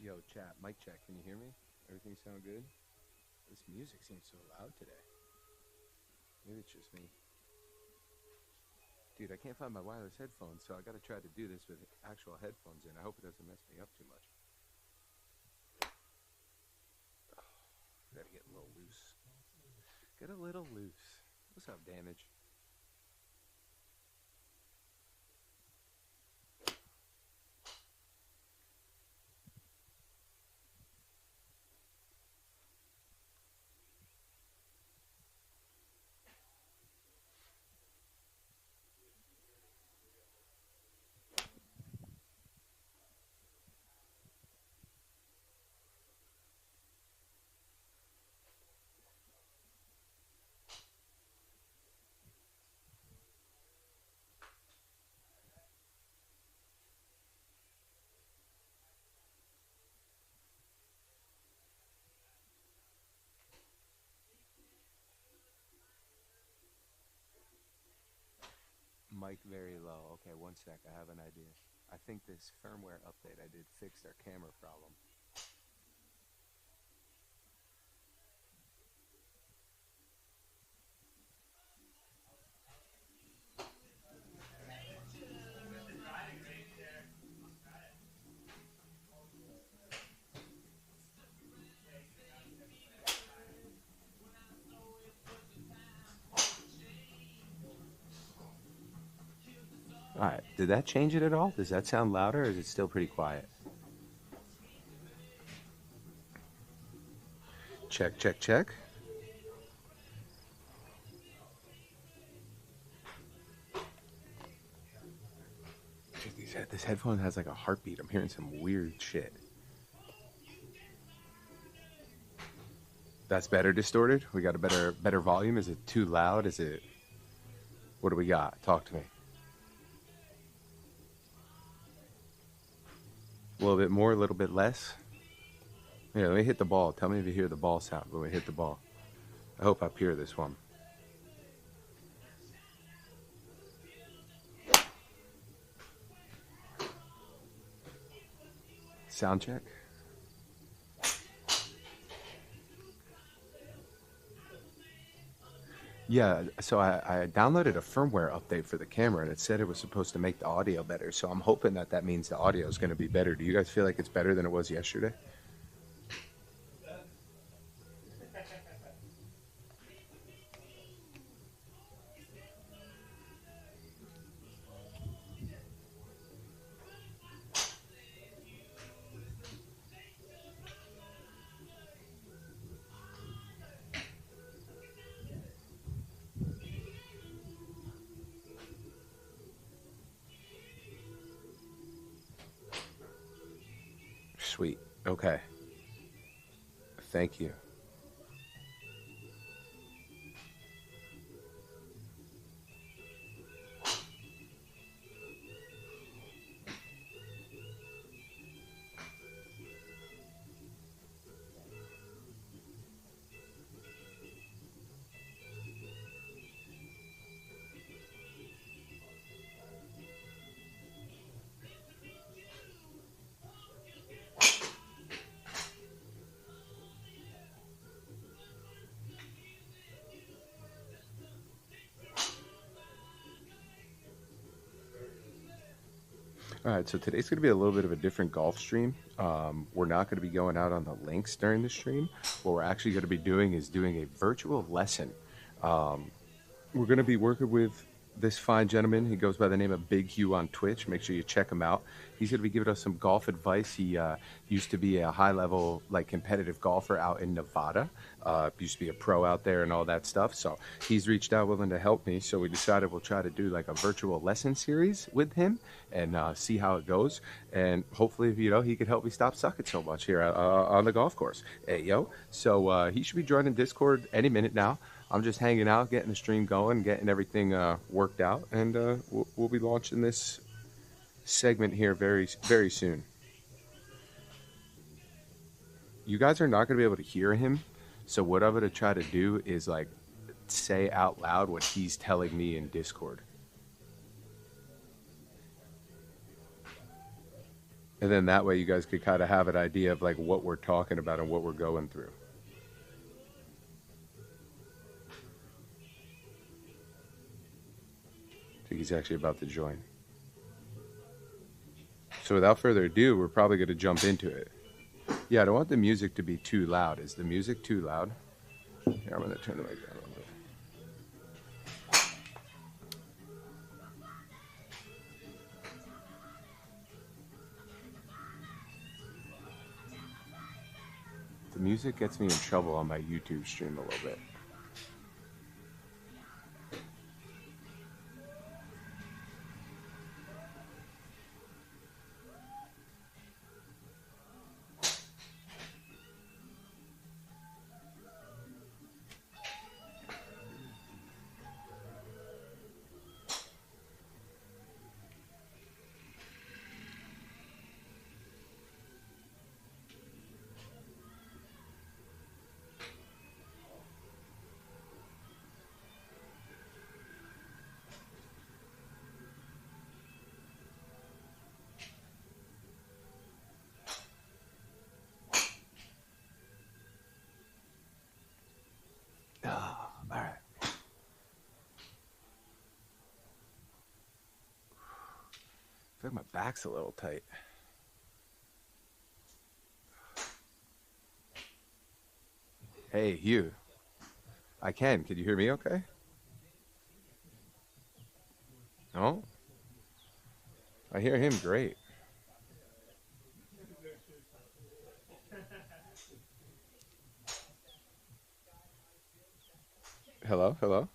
Yo, chat, mic check. Can you hear me? Everything sound good? This music seems so loud today. Maybe it's just me. Dude, I can't find my wireless headphones, so I gotta try to do this with actual headphones in. I hope it doesn't mess me up too much. Gotta get a little loose. Get a little loose. What's up, Damage? Mic very low. Okay, one sec. I have an idea. I think this firmware update I did fixed our camera problem. Alright, did that change it at all? Does that sound louder, or is it still pretty quiet? Check, check, check. This headphone has like a heartbeat. I'm hearing some weird shit. That's better distorted? We got a better volume? Is it too loud? Is it... What do we got? Talk to me. A little bit more, a little bit less? Yeah, let me hit the ball. Tell me if you hear the ball sound when we hit the ball. I hope I hear this one. Sound check. Yeah, so I downloaded a firmware update for the camera, and it said it was supposed to make the audio better. So I'm hoping that that means the audio is going to be better. Do you guys feel like it's better than it was yesterday? Sweet. Okay. Thank you. All right, so today's going to be a little bit of a different golf stream. We're not going to be going out on the links during the stream. What we're actually going to be doing is doing a virtual lesson. We're going to be working with this fine gentleman. He goes by the name of Big Hugh on Twitch. Make sure you check him out. He's going to be giving us some golf advice. He used to be a high-level, like, competitive golfer out in Nevada. Used to be a pro out there and all that stuff. So he's reached out willing to help me. So we decided we'll try to do like a virtual lesson series with him and see how it goes. And hopefully, you know, he could help me stop sucking so much here on the golf course. Hey, yo. So he should be joining Discord any minute now. I'm just hanging out, getting the stream going, getting everything worked out, and we'll be launching this segment here very, very soon. You guys are not going to be able to hear him, so what I'm going to try to do is like say out loud what he's telling me in Discord. And then that way you guys could kind of have an idea of like what we're talking about and what we're going through. I think he's actually about to join. So without further ado, we're probably going to jump into it. Yeah, I don't want the music to be too loud. Is the music too loud? Here, I'm going to turn the mic down a little bit. The music gets me in trouble on my YouTube stream a little bit. Oh, all right. I feel like my back's a little tight. Hey, Hugh. I can. Can you hear me okay? No? I hear him great. Hello? Hello?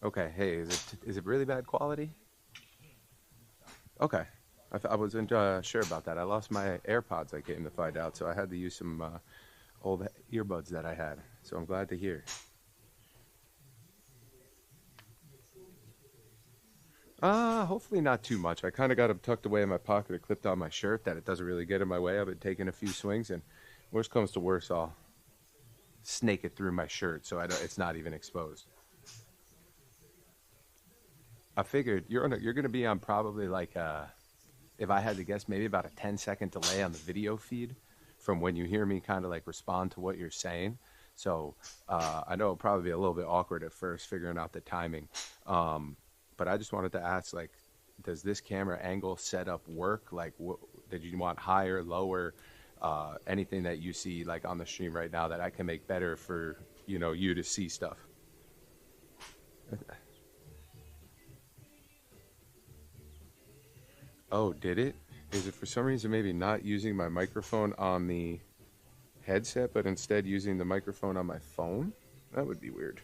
Okay. Hey, is it really bad quality? Okay. I wasn't sure about that. I lost my AirPods, I came to find out, so I had to use some old earbuds that I had. So I'm glad to hear. Hopefully not too much. I kind of got them tucked away in my pocket or clipped on my shirt that it doesn't really get in my way. I've been taking a few swings, and worst comes to worst, I'll snake it through my shirt so it's not even exposed. I figured you're gonna be on probably like if I had to guess, maybe about a 10-second delay on the video feed from when you hear me kind of like respond to what you're saying. So I know it'll probably be a little bit awkward at first figuring out the timing. But I just wanted to ask, like, does this camera angle setup work? Like, did you want higher, lower, anything that you see like on the stream right now that I can make better for you to see stuff? Oh, did it? Is it for some reason maybe not using my microphone on the headset, but instead using the microphone on my phone? That would be weird.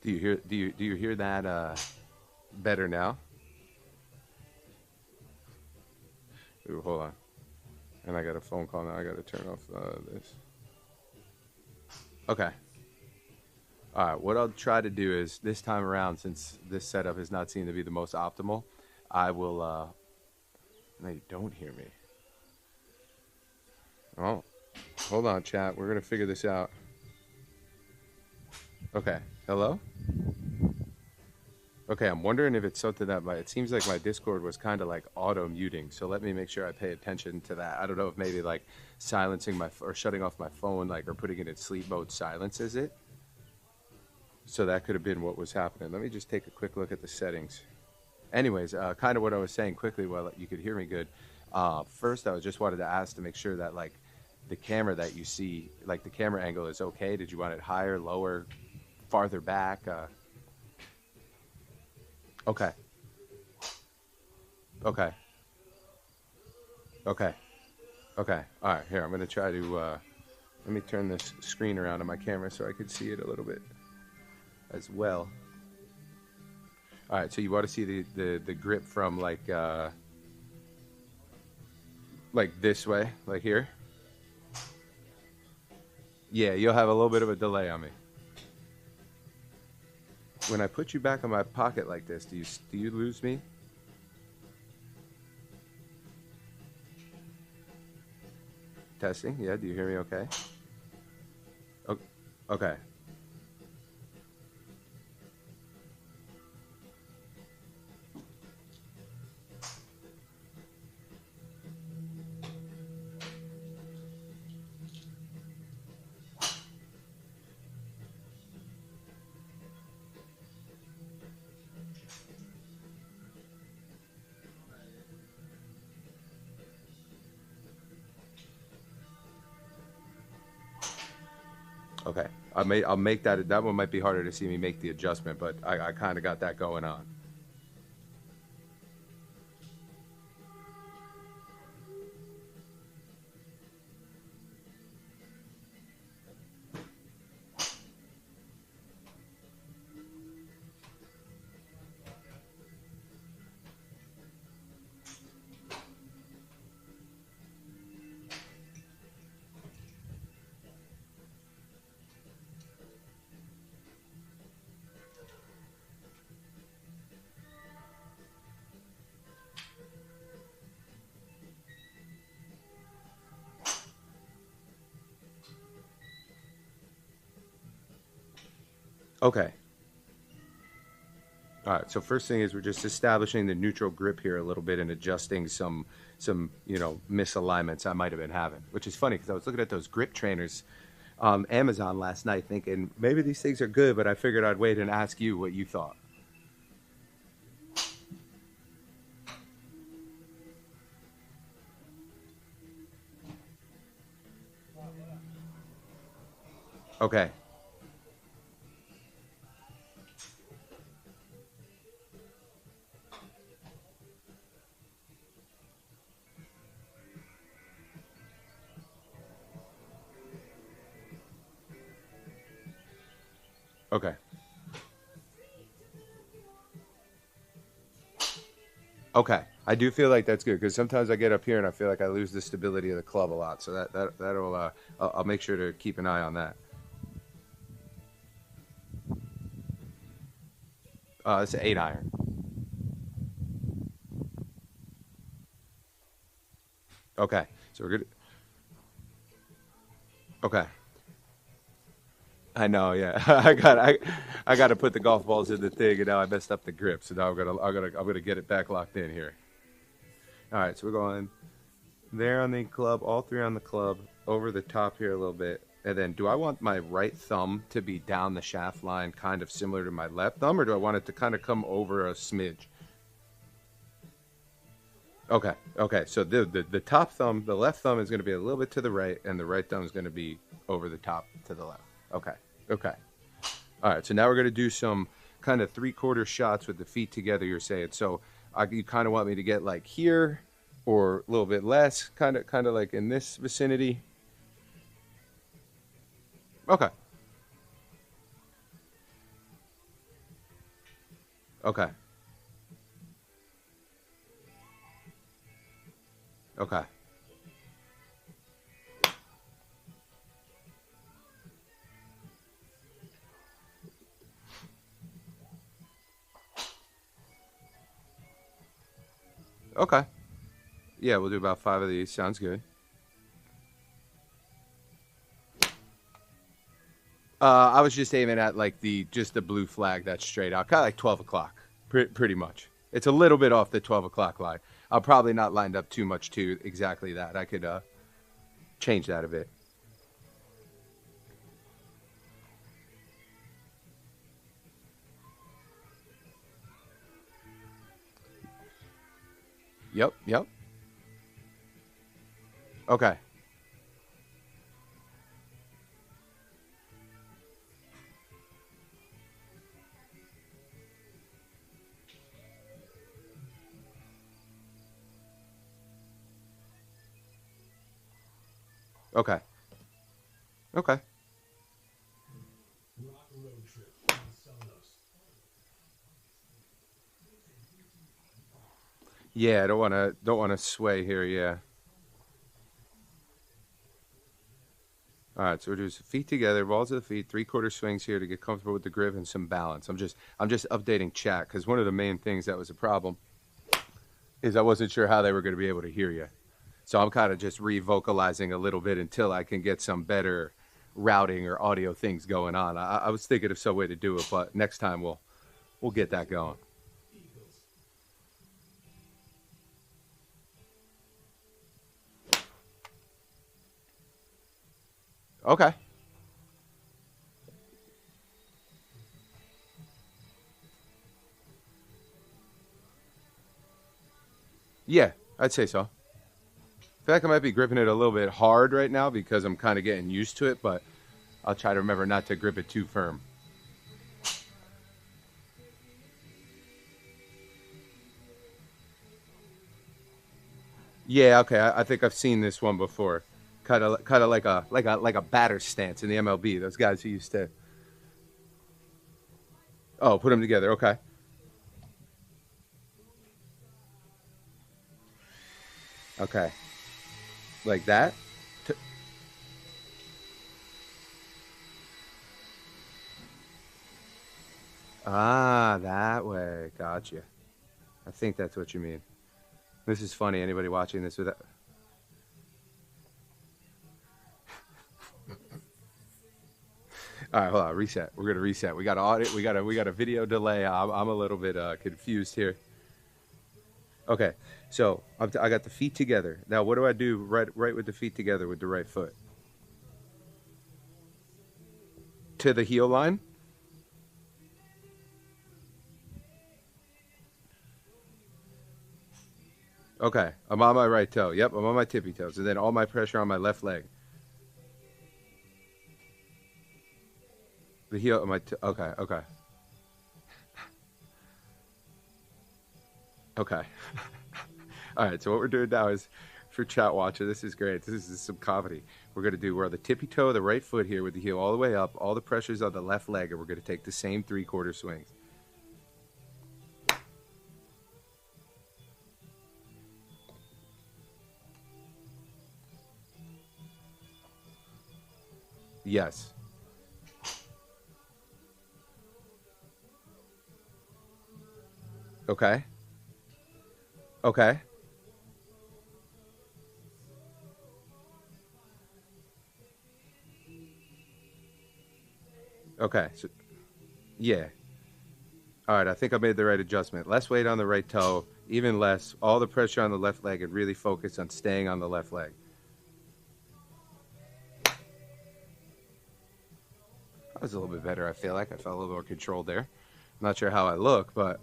Do you hear that better now? Ooh, hold on. And I got a phone call now. I got to turn off this. Okay. All right. What I'll try to do is this time around, since this setup is not seen to be the most optimal, I will. No, you don't hear me. Oh, hold on, chat. We're gonna figure this out. Okay. Hello. Okay, I'm wondering if it's something that it seems like my Discord was kind of like auto muting. So let me make sure I pay attention to that. I don't know if maybe like silencing or shutting off my phone, like, or putting it in sleep mode silences it. So that could have been what was happening. Let me just take a quick look at the settings. Anyways, kind of what I was saying quickly while you could hear me good. First, I just wanted to ask to make sure that like the camera that you see, like the camera angle is okay. Did you want it higher, lower, farther back? Okay. Okay. Okay. Okay. All right. Here, I'm going to try to let me turn this screen around on my camera so I could see it a little bit as well. All right. So you want to see the grip from like this way, like here? Yeah, you'll have a little bit of a delay on me. When I put you back in my pocket like this, do you lose me? Testing. Yeah. Do you hear me? Okay. Okay. Okay. I'll make that. That one might be harder to see me make the adjustment, but I kind of got that going on. Okay. All right. So first thing is we're just establishing the neutral grip here a little bit and adjusting some misalignments I might have been having, which is funny because I was looking at those grip trainers on Amazon last night thinking maybe these things are good, but I figured I'd wait and ask you what you thought. Okay. Okay. Okay. I do feel like that's good because sometimes I get up here and I feel like I lose the stability of the club a lot. So that'll I'll make sure to keep an eye on that. It's an 8 iron. Okay. So we're good. Okay. I know, yeah. I got to put the golf balls in the thing, and now I messed up the grip. So now I'm gonna get it back locked in here. All right, so we're going there on the club, all three on the club, over the top here a little bit, and then do I want my right thumb to be down the shaft line, kind of similar to my left thumb, or do I want it to kind of come over a smidge? Okay, okay. So the top thumb, the left thumb is going to be a little bit to the right, and the right thumb is going to be over the top to the left. Okay, okay. All right. So now we're going to do some kind of three-quarter shots with the feet together. You're saying so. You kind of want me to get like here, or a little bit less, kind of like in this vicinity. Okay, okay, okay, okay. Yeah, we'll do about 5 of these. Sounds good. I was just aiming at like the blue flag that's straight out, kind of like 12 o'clock, pretty much. It's a little bit off the 12 o'clock line. I'll probably not lined up too much to exactly that. I could change that a bit. Yep, yep. Okay, okay, okay. Yeah, I don't want to sway here. Yeah. All right, so we're doing feet together, balls of the feet, three-quarter swings here to get comfortable with the grip and some balance. I'm just updating chat because one of the main things that was a problem is I wasn't sure how they were going to be able to hear you. So I'm kind of just re-vocalizing a little bit until I can get some better routing or audio things going on. I was thinking of some way to do it, but next time we'll get that going. Okay. Yeah, I'd say so. I feel like I might be gripping it a little bit hard right now because I'm kind of getting used to it, but I'll try to remember not to grip it too firm. Yeah, okay. I think I've seen this one before. Kind of like a batter stance in the MLB. Those guys who used to. Oh, put them together. Okay. Okay. Like that. T- that way. Gotcha. I think that's what you mean. This is funny. Anybody watching this with that? All right, hold on. Reset. We're gonna reset. We got audit. We got a video delay. I'm a little bit confused here. Okay, so I got the feet together. Now, what do I do right with the feet together with the right foot to the heel line? Okay, I'm on my right toe. Yep, I'm on my tippy toes, and then all my pressure on my left leg. The heel of my. Okay, okay, okay. All right, so what we're doing now is for chat watcher, this is great. This is some comedy. We're on the tippy toe of the right foot here with the heel all the way up. All the pressure's on the left leg, and we're gonna take the same 3/4 swings. Yes. Okay. Okay. Okay. So yeah. All right. I think I made the right adjustment. Less weight on the right toe, even less. All the pressure on the left leg, and really focus on staying on the left leg. That was a little bit better. I feel like I felt a little more controlled there. I'm not sure how I look, but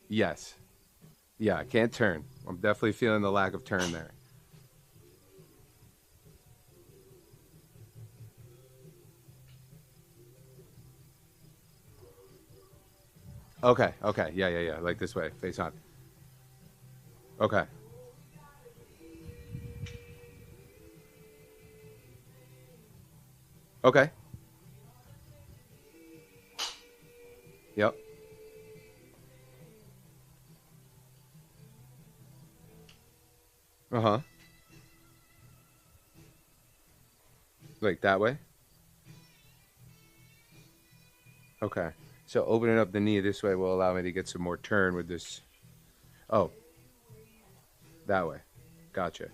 yes. Yeah, I can't turn. I'm definitely feeling the lack of turn there. Okay, okay. Yeah, yeah, yeah. Like this way, face on. Okay. Okay. Yep. Uh-huh. Like that way? Okay. So opening up the knee this way will allow me to get some more turn with this. Oh, that way. Gotcha.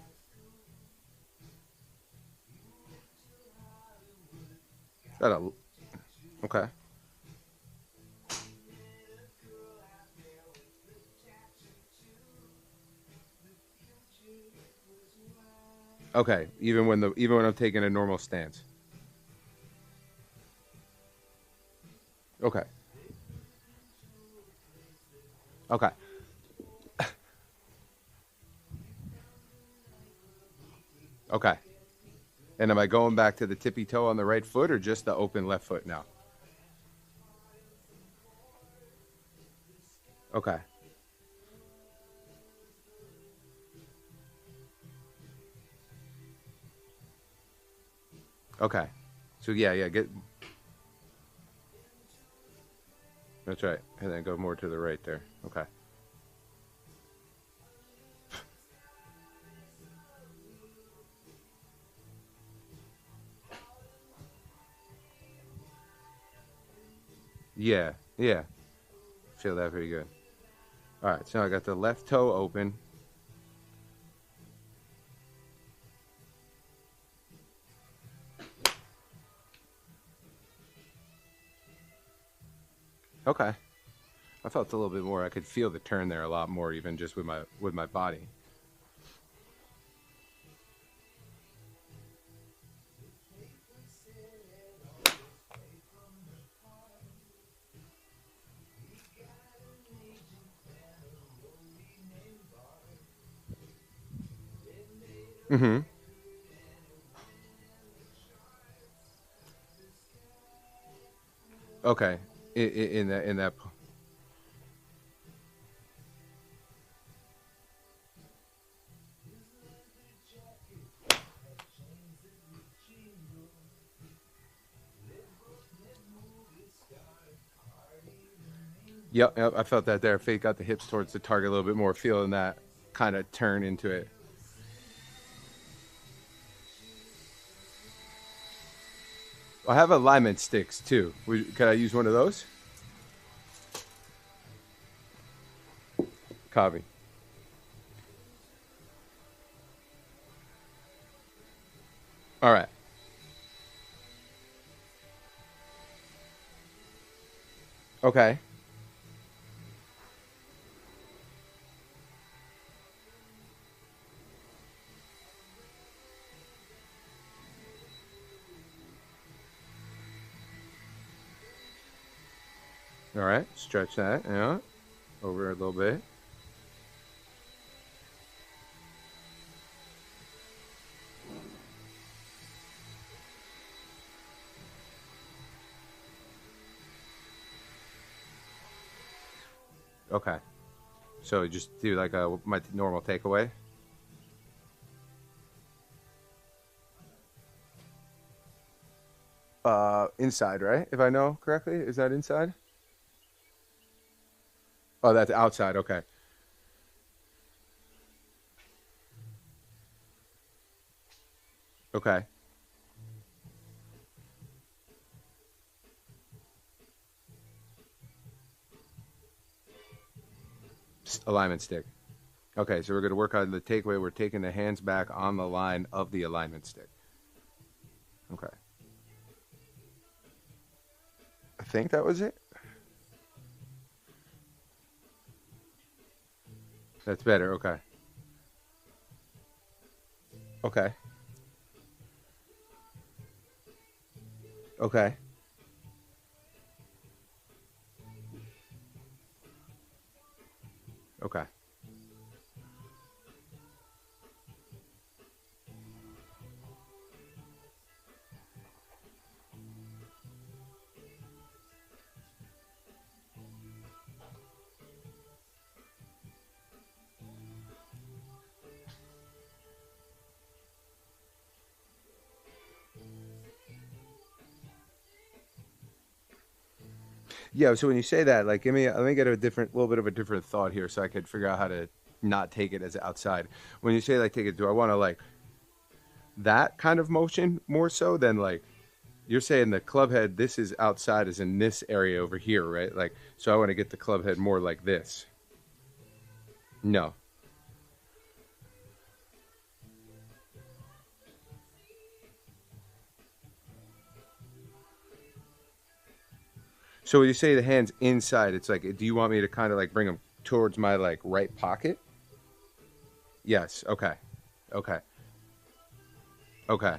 That a, okay. Okay. Even when I'm taking a normal stance. Okay. Okay. Okay. And am I going back to the tippy toe on the right foot or just the open left foot now? Okay. Okay. So yeah, yeah, get that's right. And then go more to the right there. Okay. Yeah. Yeah. Feel that pretty good. All right. So I got the left toe open. Okay. I felt a little bit more. I could feel the turn there a lot more, even just with my body. Mm-hmm. Okay. In that. Yep, yep, I felt that there. Fate got the hips towards the target a little bit more, feeling that kind of turn into it. I have alignment sticks too. Could I use one of those? Copy. All right. Okay. All right. Stretch that. Yeah. Over a little bit. Okay. So just do like my normal takeaway. Inside, right? If I know correctly, is that inside? Oh, that's outside. Okay. Okay. Alignment stick. Okay, so we're going to work on the takeaway. We're taking the hands back on the line of the alignment stick. Okay. I think that was it. That's better. Okay. Okay. Okay. Okay. Yeah, so when you say that, like, let me get a little bit of a different thought here, so I could figure out how to not take it as outside. When you say like take it, do I want to like that kind of motion more so than like you're saying the club head? This is outside, is in this area over here, right? Like, so I want to get the club head more like this. No. So when you say the hands inside, it's like, do you want me to kind of like bring them towards my like right pocket? Yes. Okay. Okay. Okay.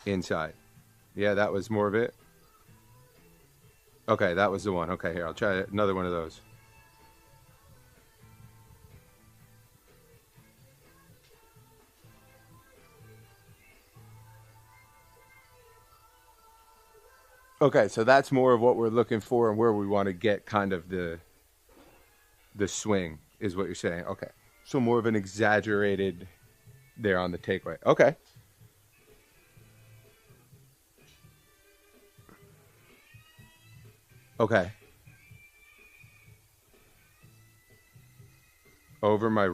Inside. Yeah, that was more of it. Okay, that was the one. Okay, here, I'll try another one of those. Okay, so that's more of what we're looking for and where we want to get kind of the swing is what you're saying. Okay. So more of an exaggerated there on the takeaway. Okay. Okay. Over my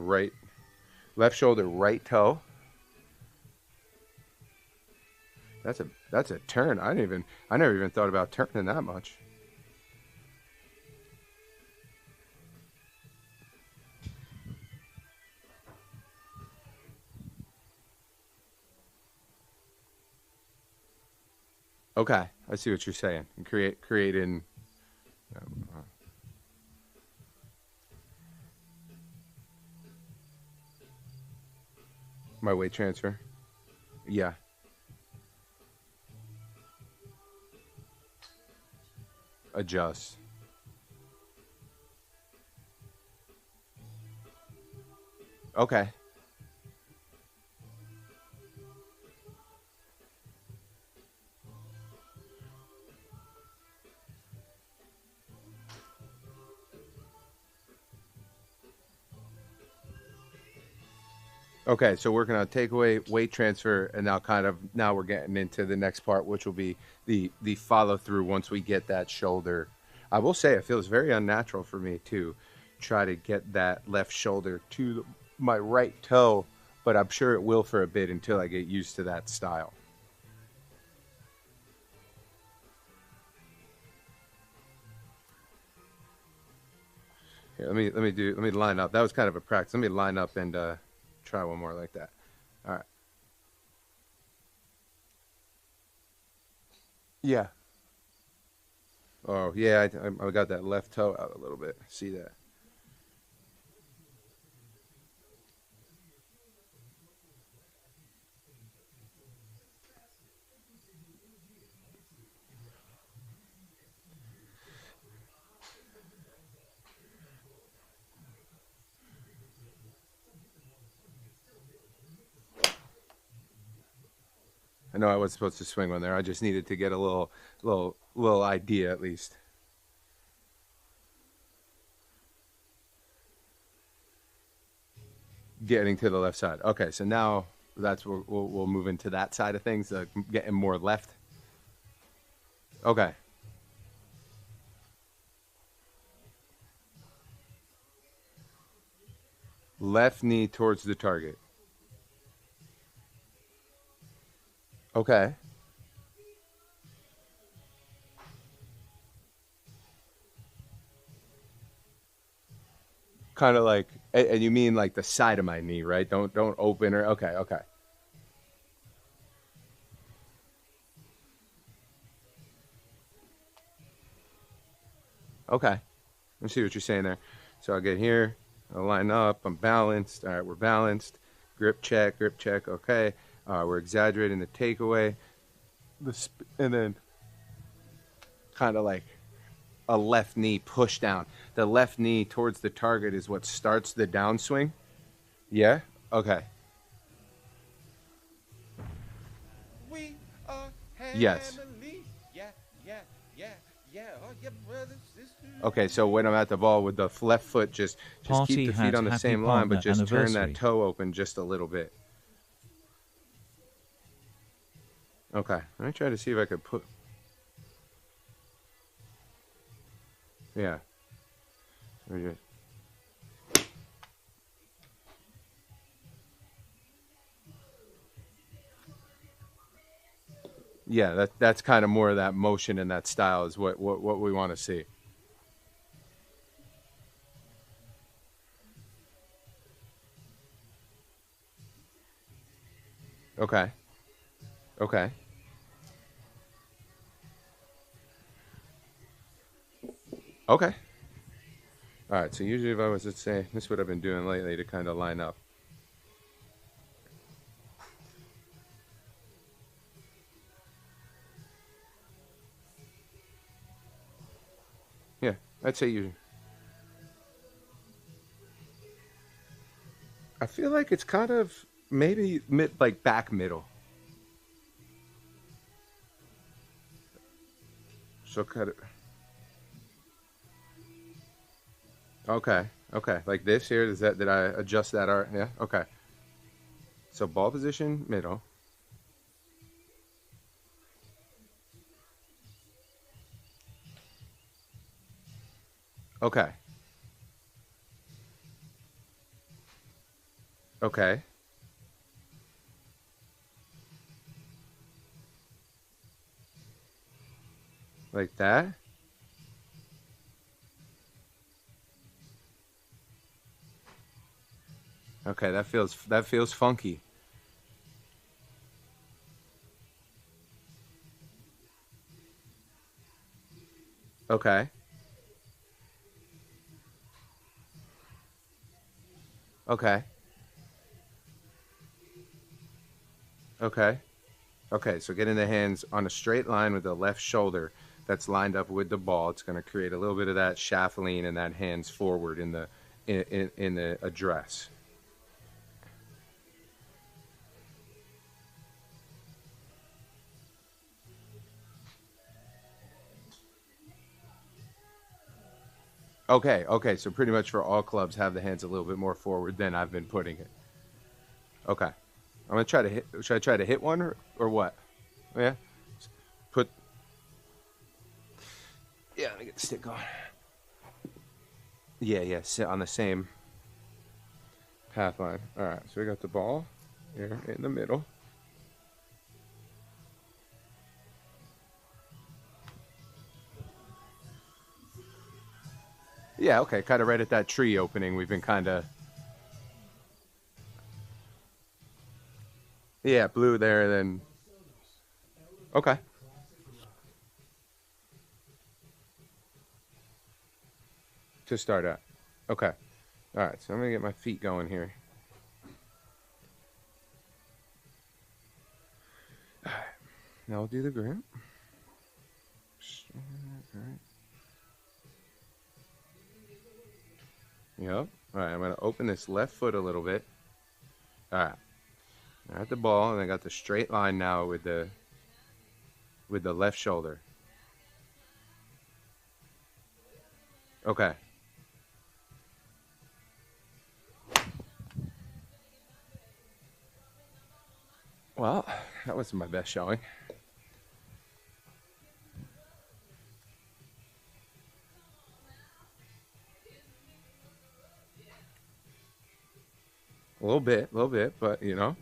left shoulder, right toe. That's a turn. I never even thought about turning that much. Okay, I see what you're saying. And creating my weight transfer. Yeah. adjust. Okay. Okay, so working on takeaway, weight transfer, and now we're getting into the next part, which will be the follow through once we get that shoulder. I will say it feels very unnatural for me to try to get that left shoulder to my right toe, but I'm sure it will for a bit until I get used to that style. Here, let me line up. That was kind of a practice. Let me line up and try one more like that. All right. Yeah. Oh yeah, I got that left toe out a little bit. See that? I know I was supposed to swing one there. I just needed to get a little idea at least. Getting to the left side. Okay, so now that's where we'll move into that side of things, getting more left. Okay, left knee towards the target. Okay, kind of like, and you mean like the side of my knee, right? Don't open or okay, okay, okay. Let me see what you're saying there. So I'll get here, I'll line up, I'm balanced. All right, we're balanced. Grip check. Okay, we're exaggerating the takeaway, and then kind of like a left knee push down. The left knee towards the target is what starts the downswing. Yeah. Okay. We are Yes. family. Yeah, yeah, yeah, yeah. All your brothers, sisters. Okay. So when I'm at the ball with the left foot, just keep Party the feet had on the happy same line, but partner just turn that anniversary. toe open just a little bit. Okay. Let me try to see if I could put. Yeah. Let me just- Yeah. That's kind of more of that motion and that style is what we want to see. Okay. Okay. Okay. All right. So usually if I was to say this is what I've been doing lately to kind of line up. Yeah. I'd say you. I feel like it's kind of maybe like back middle. So kind of okay, okay, like this here. Is that did I adjust that art? Yeah, okay. So ball position middle. Okay, okay, like that. Okay, that feels funky. Okay, okay, okay, okay. So getting the hands on a straight line with the left shoulder. that's lined up with the ball. It's going to create a little bit of that shaft lean and that hands forward in the address. Okay, okay. So pretty much for all clubs, have the hands a little bit more forward than I've been putting it. Okay, I'm gonna try to hit. Should I try to hit one or what? Yeah. Put. Yeah, let me get the stick on. Yeah, yeah. Sit on the same path line. All right. So we got the ball here in the middle. Yeah. Okay. Kind of right at that tree opening. We've been kind of. Yeah, blue there. Then. Okay. To start at. Okay. All right. So I'm gonna get my feet going here. All right. Now I'll do the grip. All right. Yep. All right. I'm gonna open this left foot a little bit. All right. I got the ball, and I got the straight line now with the left shoulder. Okay. Well, that wasn't my best showing. A little bit, but you know,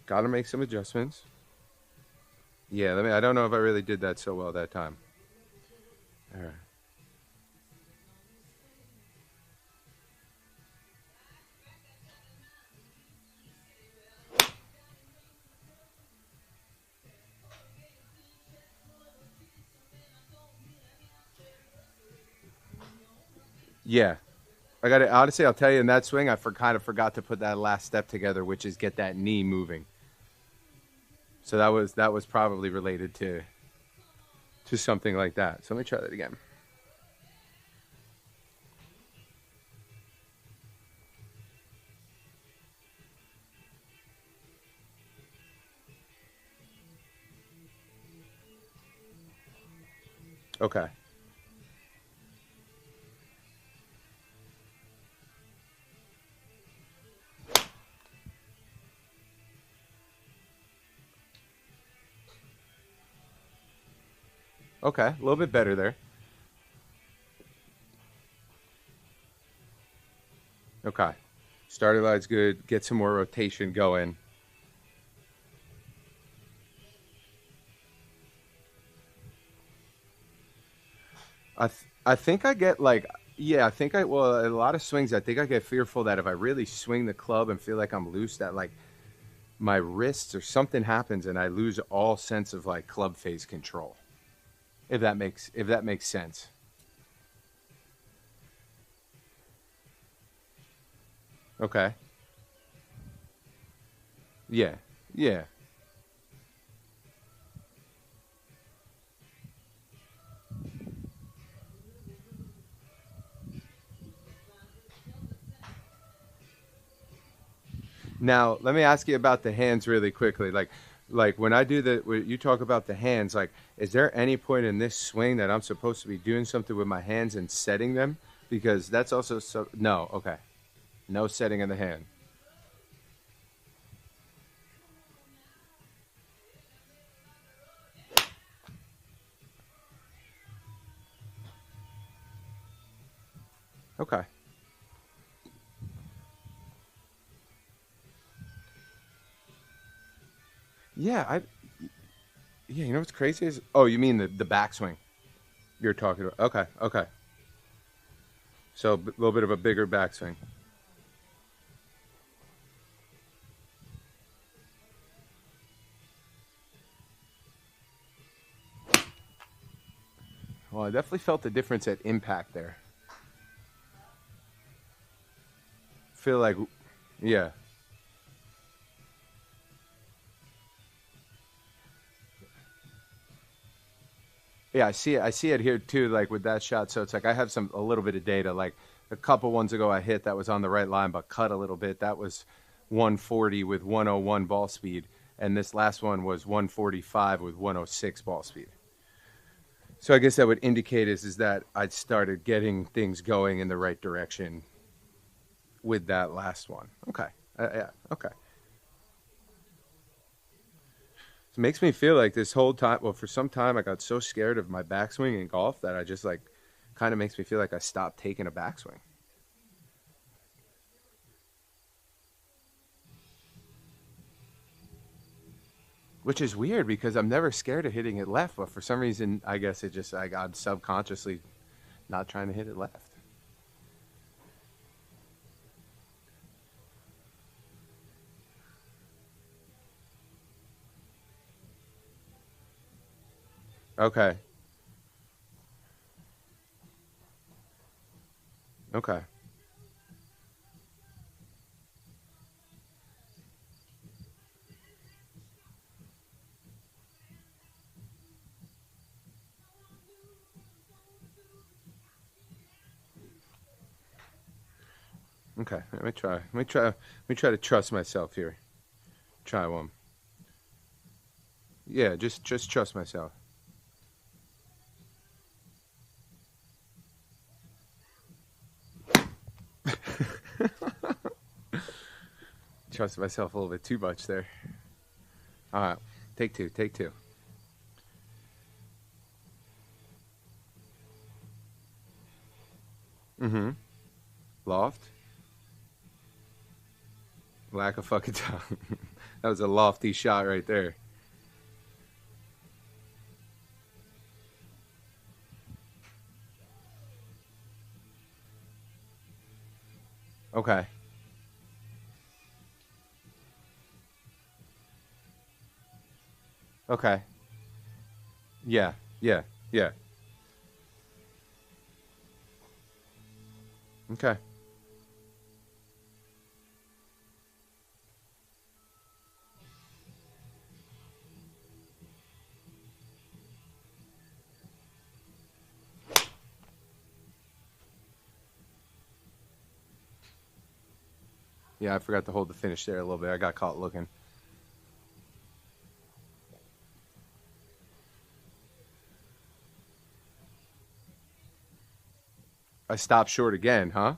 got to make some adjustments. Yeah, I don't know if I really did that so well that time. All right. Yeah, I got it. Honestly, I'll tell you in that swing, kind of forgot to put that last step together, which is get that knee moving. So that was probably related to something like that. So let me try that again. Okay. Okay, a little bit better there. Okay. Starting line's good. Get some more rotation going. I think I get like yeah, I think I well a lot of swings I think I get fearful that if I really swing the club and feel like I'm loose that like my wrists or something happens and I lose all sense of like club face control. If that makes sense. Okay. Yeah. Yeah. Now, let me ask you about the hands really quickly. Like when I do when you talk about the hands, like, is there any point in this swing that I'm supposed to be doing something with my hands and setting them? Because that's also so. No, okay, no setting in the hand. Okay. Yeah, yeah. You know what's crazy is oh, you mean the backswing you're talking about? Okay, okay. So a little bit of a bigger backswing. Well, I definitely felt the difference at impact there. Feel like, yeah. Yeah, I see it here too, like with that shot. So it's like I have a little bit of data. Like a couple ones ago, I hit that was on the right line, but cut a little bit. That was 140 with 101 ball speed, and this last one was 145 with 106 ball speed. So I guess that would indicate is that I'd started getting things going in the right direction with that last one. Okay, yeah, okay. It makes me feel like this whole time, well, for some time, I got so scared of my backswing in golf that I just like kind of makes me feel like I stopped taking a backswing. Which is weird because I'm never scared of hitting it left, but for some reason, I guess it just, I got subconsciously not trying to hit it left. Okay. Okay. Okay. Let me try. Let me try. Let me try to trust myself here. Try one. Yeah, just trust myself. Trust myself a little bit too much there. All right. Take two. Take two. Mm-hmm. Loft. Lack of fucking time. That was a lofty shot right there. Okay. Okay. Yeah. Yeah. Yeah. Okay. Yeah, I forgot to hold the finish there a little bit. I got caught looking. I stopped short again, huh?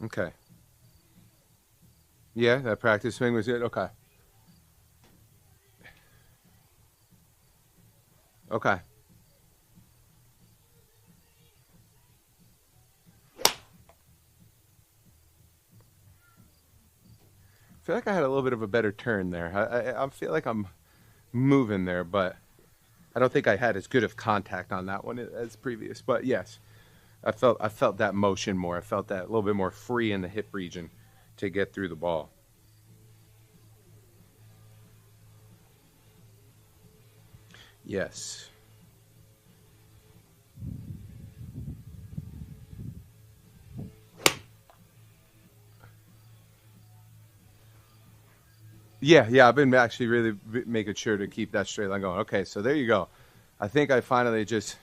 Okay. Yeah, that practice swing was good. Okay. Okay. I feel like I had a little bit of a better turn there. I feel like I'm moving there, but I don't think I had as good of contact on that one as previous. But yes, I felt that motion more. I felt that a little bit more free in the hip region to get through the ball. Yes. Yeah, yeah. I've been actually really making sure to keep that straight line going. Okay, so there you go. I think I finally just,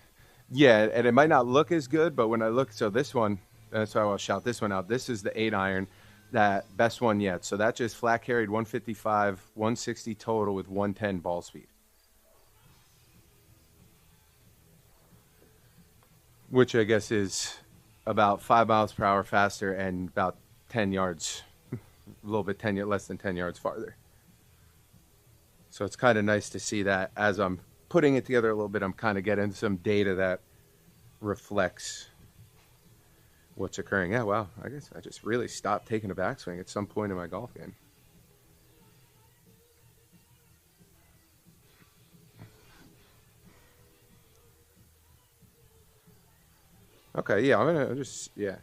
yeah, and it might not look as good, but when I look, so this one, that's why I'll shout this one out. This is the 8 iron, that best one yet. So that just flat carried 155, 160 total with 110 ball speed, which I guess is about 5 miles per hour faster and about 10 yards, a little bit less than 10 yards farther. So it's kind of nice to see that as I'm putting it together a little bit, I'm kind of getting some data that reflects what's occurring. Yeah, wow. I guess I just really stopped taking a backswing at some point in my golf game. Okay, yeah, I'm gonna just, yeah.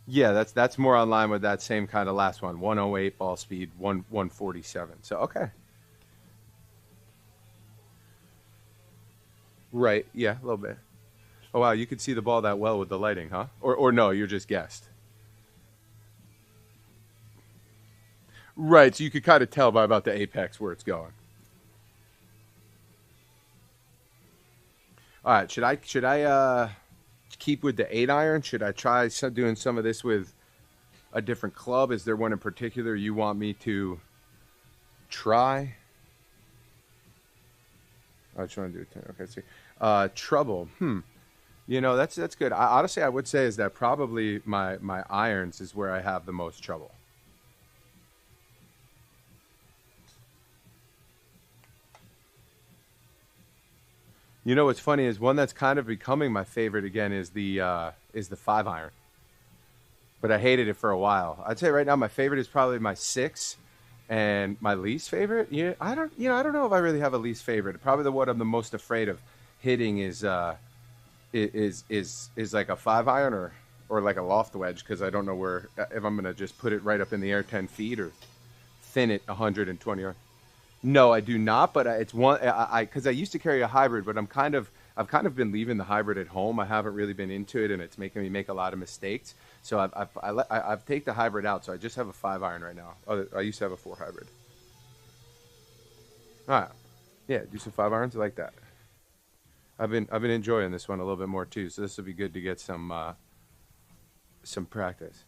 Yeah, that's more online with that same kind of last one. 108 ball speed, 147. So okay. Right. Yeah, a little bit. Oh wow, you could see the ball that well with the lighting, huh? Or no, you're just guessed. Right, so you could kind of tell by about the apex where it's going. All right, should I keep with the 8 iron? Should I try doing some of this with a different club? Is there one in particular you want me to try? I just want to do it. Okay, let's see. Trouble. That's good. Honestly, I would say is that probably my irons is where I have the most trouble. You know what's funny is one that's kind of becoming my favorite again is the 5 iron. But I hated it for a while. I'd say right now my favorite is probably my 6, and my least favorite. Yeah, I don't know if I really have a least favorite. Probably the one I'm the most afraid of hitting is like a 5 iron or like a loft wedge because I don't know where if I'm gonna just put it right up in the air 10 feet or thin it 120 yards. No, I do not. But it's one because I used to carry a hybrid, but I've kind of been leaving the hybrid at home. I haven't really been into it, and it's making me make a lot of mistakes. So I've taken the hybrid out. So I just have a 5 iron right now. Oh, I used to have a 4 hybrid. All right, yeah, do some 5 irons. I like that. I've been enjoying this one a little bit more too. So this will be good to get some practice.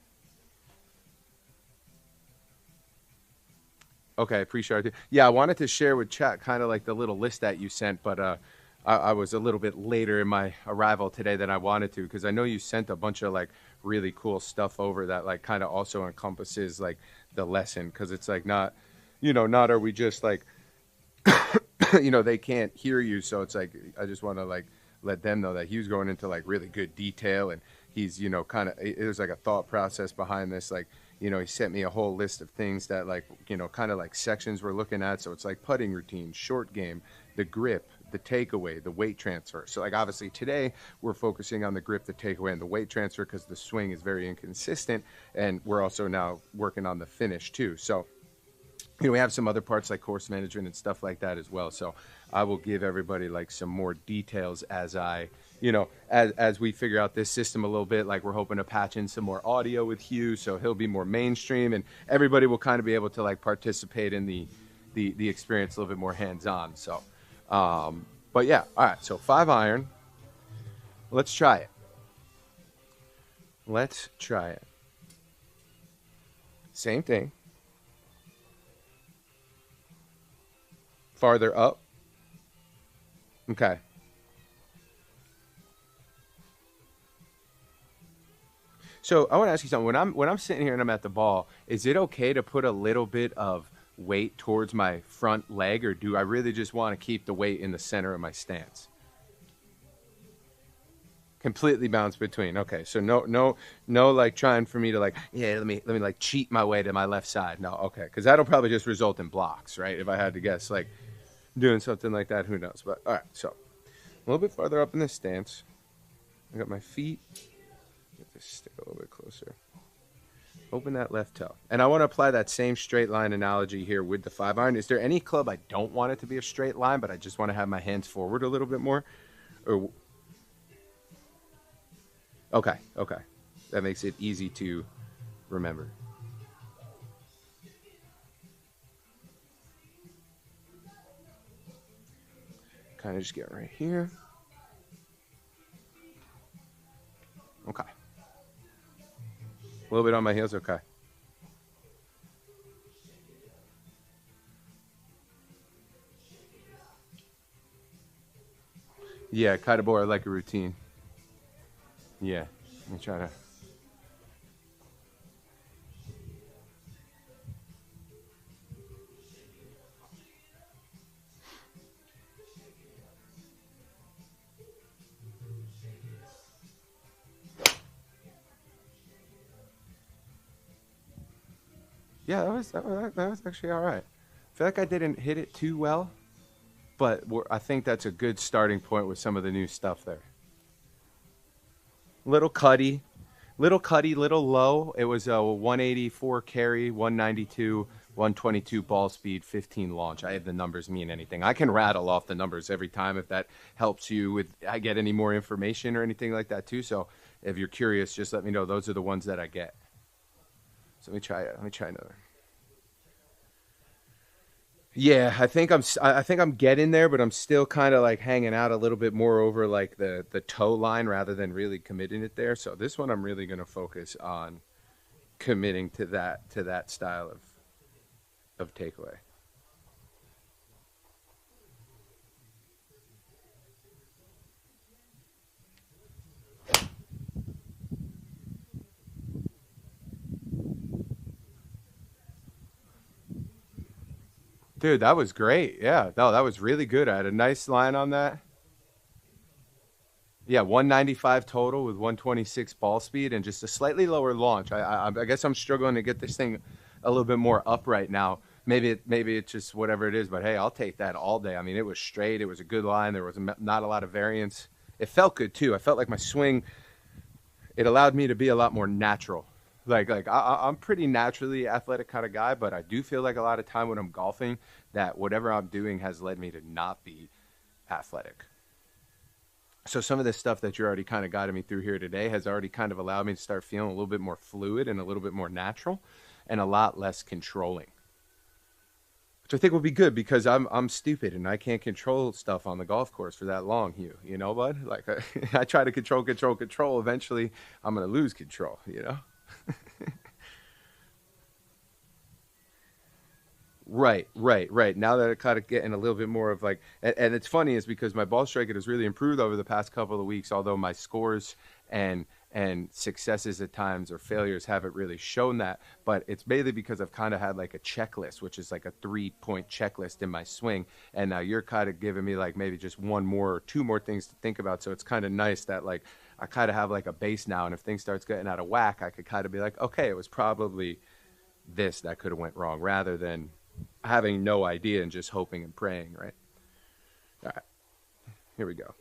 Okay, appreciate it. Yeah, I wanted to share with chat kind of like the little list that you sent, but I was a little bit later in my arrival today than I wanted to because I know you sent a bunch of like really cool stuff over that like kind of also encompasses like the lesson because it's like not, not are we just like, they can't hear you, so it's like I just want to like let them know that he was going into like really good detail and he's kind of there's like a thought process behind this like he sent me a whole list of things that like kind of like sections we're looking at. So it's like putting routine, short game, the grip, the takeaway, the weight transfer. So like obviously today we're focusing on the grip, the takeaway, and the weight transfer because the swing is very inconsistent, and we're also now working on the finish too. So we have some other parts like course management and stuff like that as well. So I will give everybody like some more details as as we figure out this system a little bit. Like we're hoping to patch in some more audio with Hugh, so he'll be more mainstream, and everybody will kind of be able to like participate in the experience a little bit more hands on. So, but yeah, all right. So 5 iron. Let's try it. Let's try it. Same thing. Farther up. Okay. So I want to ask you something. When I'm sitting here and I'm at the ball, is it okay to put a little bit of weight towards my front leg, or do I really just want to keep the weight in the center of my stance? Completely bounce between. Okay, so no, like trying for me to like, yeah, let me like cheat my way to my left side. No, okay, because that'll probably just result in blocks, right? If I had to guess, like doing something like that, who knows? But all right, so a little bit farther up in this stance. I got my feet. Get this stick a little bit closer. Open that left toe. And I want to apply that same straight line analogy here with the 5 iron. Is there any club I don't want it to be a straight line, but I just want to have my hands forward a little bit more? Or okay, okay. That makes it easy to remember. Kind of just get right here. Okay. A little bit on my heels, okay. Yeah, kind of more like a routine. Yeah. Let me try to. Yeah, that was actually all right. I feel like I didn't hit it too well, but I think that's a good starting point with some of the new stuff there. Little cutty, Little cutty, little low. It was a 184 carry, 192, 122 ball speed, 15 launch. I have the numbers mean anything. I can rattle off the numbers every time if that helps you with I get any more information or anything like that too. So if you're curious, just let me know. Those are the ones that I get. So let me try it. Let me try another. Yeah, I think I'm getting there, but I'm still kind of like hanging out a little bit more over like the toe line rather than really committing it there. So this one I'm really going to focus on committing to that style of takeaway. Dude, that was great. Yeah, no, that was really good. I had a nice line on that. Yeah, 195 total with 126 ball speed and just a slightly lower launch. I guess I'm struggling to get this thing a little bit more upright now. Maybe it's just whatever it is, but hey, I'll take that all day. I mean, it was straight. It was a good line. There was not a lot of variance. It felt good too. I felt like my swing. It allowed me to be a lot more natural. I'm pretty naturally athletic kind of guy, but I do feel like a lot of time when I'm golfing that whatever I'm doing has led me to not be athletic. So some of this stuff that you're already kind of guiding me through here today has already kind of allowed me to start feeling a little bit more fluid and a little bit more natural and a lot less controlling. Which I think will be good because I'm stupid and I can't control stuff on the golf course for that long, Hugh. You know, bud? Like I try to control. Eventually I'm gonna lose control, you know? Right. Now that it kind of getting a little bit more of like, and it's funny is because my ball striking has really improved over the past couple of weeks. Although my scores and successes at times or failures haven't really shown that, but it's mainly because I've kind of had like a checklist, which is like a 3-point checklist in my swing, and now you're kind of giving me like maybe just one more or two more things to think about. So it's kind of nice that like I kind of have like a base now, and if things starts getting out of whack, I could kind of be like, okay, it was probably this that could have went wrong, rather than having no idea and just hoping and praying, right? All right, here we go.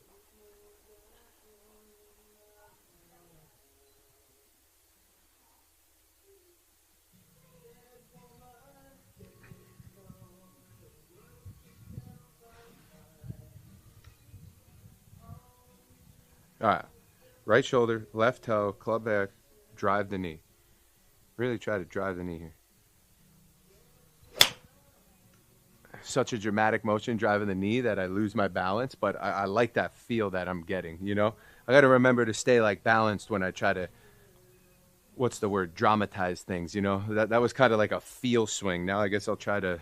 All right, right shoulder, left toe, club back, drive the knee. Really try to drive the knee here. Such a dramatic motion driving the knee that I lose my balance, but I like that feel that I'm getting, you know? I got to remember to stay like balanced when I try to, what's the word, dramatize things, you know? That was kind of like a feel swing. Now I guess I'll try to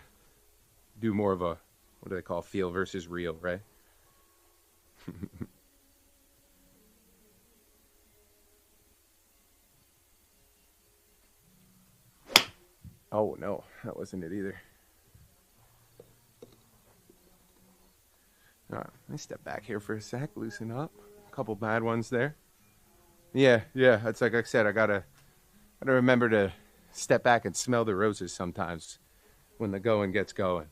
do more of a, what do they call feel versus real, right? Oh no, that wasn't it either. All right, let me step back here for a sec, loosen up. A couple bad ones there. Yeah. It's like I said, gotta remember to step back and smell the roses sometimes when the going gets going.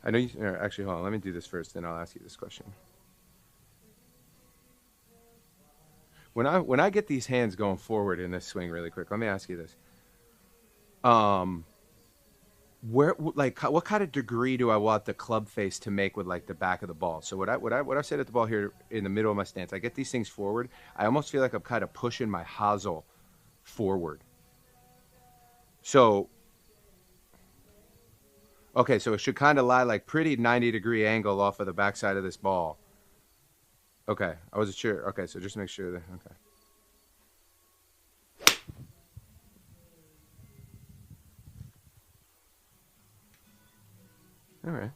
I know you. Actually, hold on. Let me do this first, then I'll ask you this question. When I get these hands going forward in this swing really quick, let me ask you this. Um, where like what kind of degree do I want the club face to make with like the back of the ball? So what I said at the ball here in the middle of my stance, I get these things forward. I almost feel like I'm kind of pushing my hosel forward. So okay, so it should kind of lie like pretty 90-degree angle off of the backside of this ball. Okay, I wasn't sure. Okay, so just make sure that okay. All right.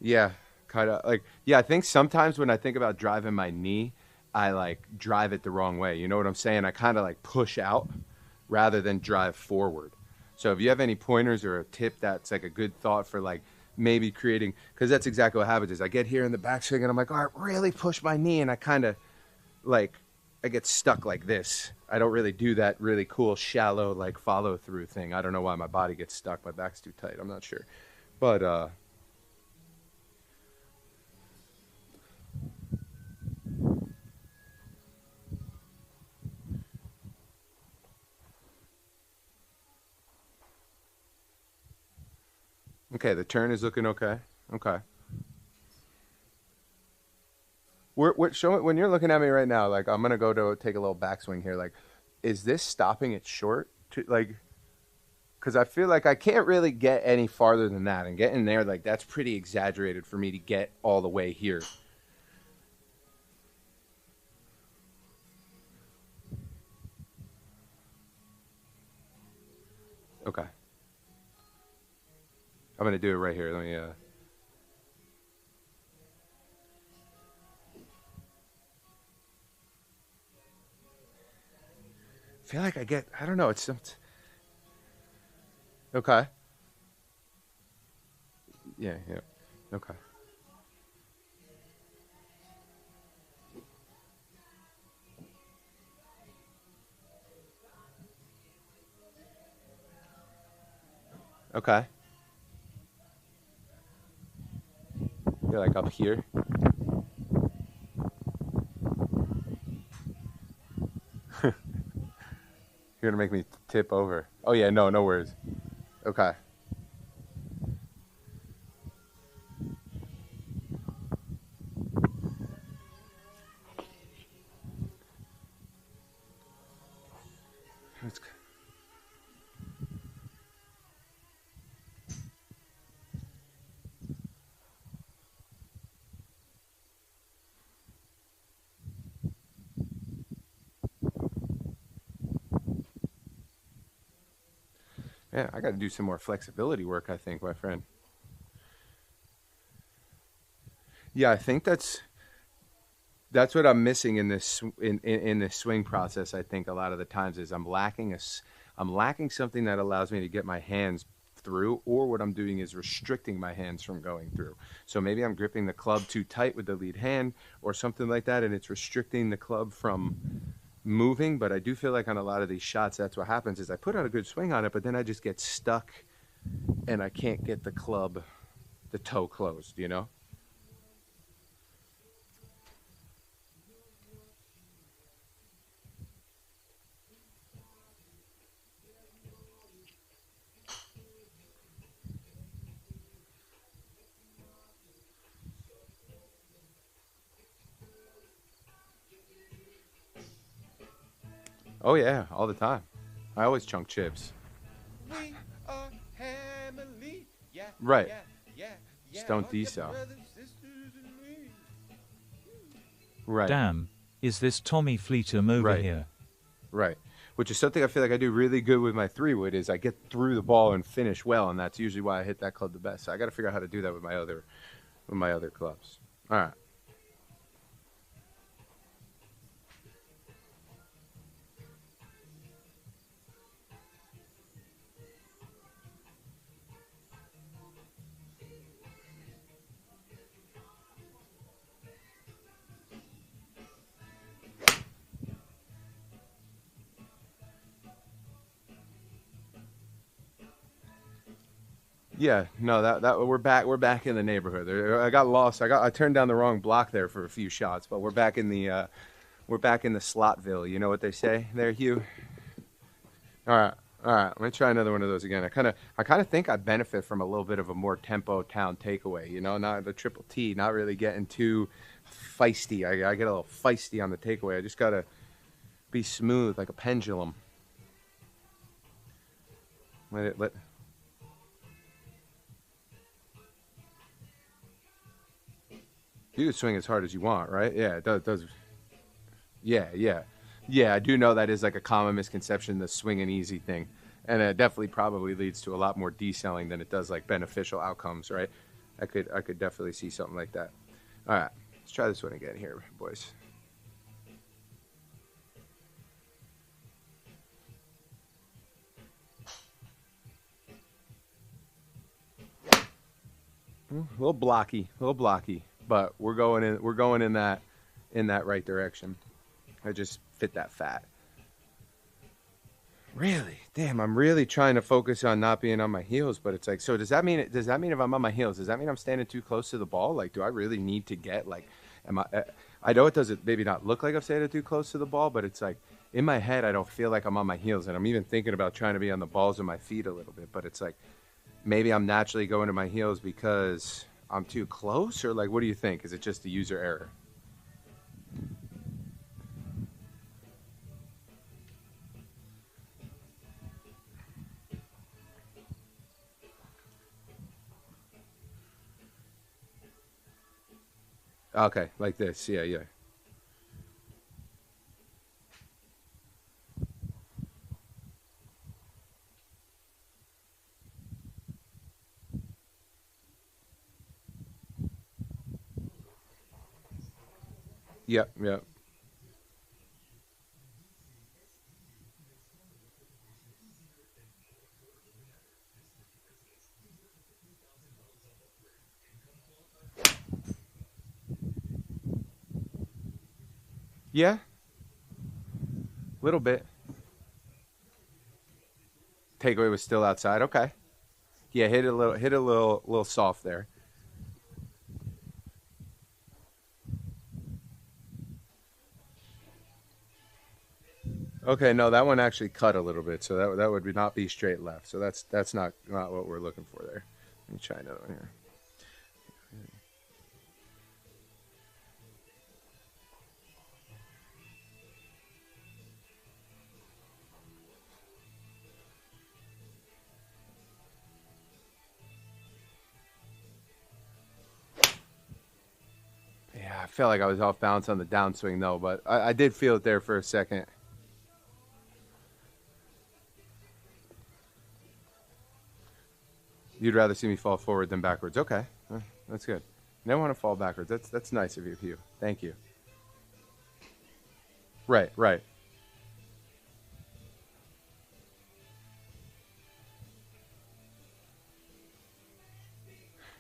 Yeah, kind of like yeah. I think sometimes when I think about driving my knee, I like drive it the wrong way. You know what I'm saying? I kind of like push out rather than drive forward. So if you have any pointers or a tip that's like a good thought for like maybe creating, because that's exactly what happens is I get here in the backswing and I'm like, all right, really push my knee, and I kind of like I get stuck like this. I don't really do that really cool shallow like follow through thing. I don't know why my body gets stuck. My back's too tight. I'm not sure. But okay, the turn is looking okay. Okay. Show it when you're looking at me right now. Like I'm gonna go to take a little backswing here. Like, is this stopping it short? To like, because I feel like I can't really get any farther than that, and getting there like that's pretty exaggerated for me to get all the way here. Okay, I'm gonna do it right here. Let me. Feel like I get. I don't know. It's some. Okay. Yeah. Yeah. Okay. Okay. You're like up here. You're gonna make me tip over. Oh yeah. No. No worries. Okay. Let's, yeah. I got to do some more flexibility work. I think, my friend. Yeah. I think that's what I'm missing in this in this swing process. I think a lot of the times is I'm lacking something that allows me to get my hands through, or what I'm doing is restricting my hands from going through. So maybe I'm gripping the club too tight with the lead hand or something like that, and it's restricting the club from moving. But I do feel like on a lot of these shots, that's what happens is I put out a good swing on it, but then I just get stuck and I can't get the toe closed. You know? Oh yeah, all the time. I always chunk chips. We are family. Yeah, Right. yeah, yeah, Just yeah. don't Oh, yeah, decel. brothers, sisters, and me. Right. Damn, is this Tommy Fleetum over Right. here? Right. Which is something I feel like I do really good with my 3-wood is I get through the ball and finish well, and that's usually why I hit that club the best. So I got to figure out how to do that with my other clubs. All right. Yeah, no, that we're back in the neighborhood. I got lost. I turned down the wrong block there for a few shots, but we're back in the Slotville. You know what they say there, Hugh? All right, all right. Let me try another one of those again. I kind of think I benefit from a little bit of a more tempo town takeaway. You know, not the triple T, not really getting too feisty. I get a little feisty on the takeaway. I just gotta be smooth like a pendulum. Let you can swing as hard as you want, right? Yeah, it does. Yeah, yeah, yeah. I do know that is like a common misconception, the swing and easy thing, and it definitely probably leads to a lot more deselling than it does like beneficial outcomes, right? I could definitely see something like that. All right, let's try this one again here, boys. A little blocky, but we're going in that right direction. I just fit that fat. Really? Damn, I'm really trying to focus on not being on my heels, but it's like, so does that mean if I'm on my heels, does that mean I'm standing too close to the ball? Like, do I really need to get like, am I know it doesn't maybe not look like I'm standing too close to the ball, but it's like in my head, I don't feel like I'm on my heels, and I'm even thinking about trying to be on the balls of my feet a little bit, but it's like maybe I'm naturally going to my heels because I'm too close, or like, what do you think? Is it just a user error? Okay, like this. Yeah, yeah. Yep, yep. Yeah, a little bit. Takeaway was still outside. Okay. Yeah, hit a little soft there. Okay, no, that one actually cut a little bit, so that would not be straight left. So that's not what we're looking for there. Let me try another one here. Yeah, I felt like I was off balance on the downswing though, but I did feel it there for a second. You'd rather see me fall forward than backwards. Okay, that's good. Never want to fall backwards. That's nice of you, Hugh. Thank you. Right, right.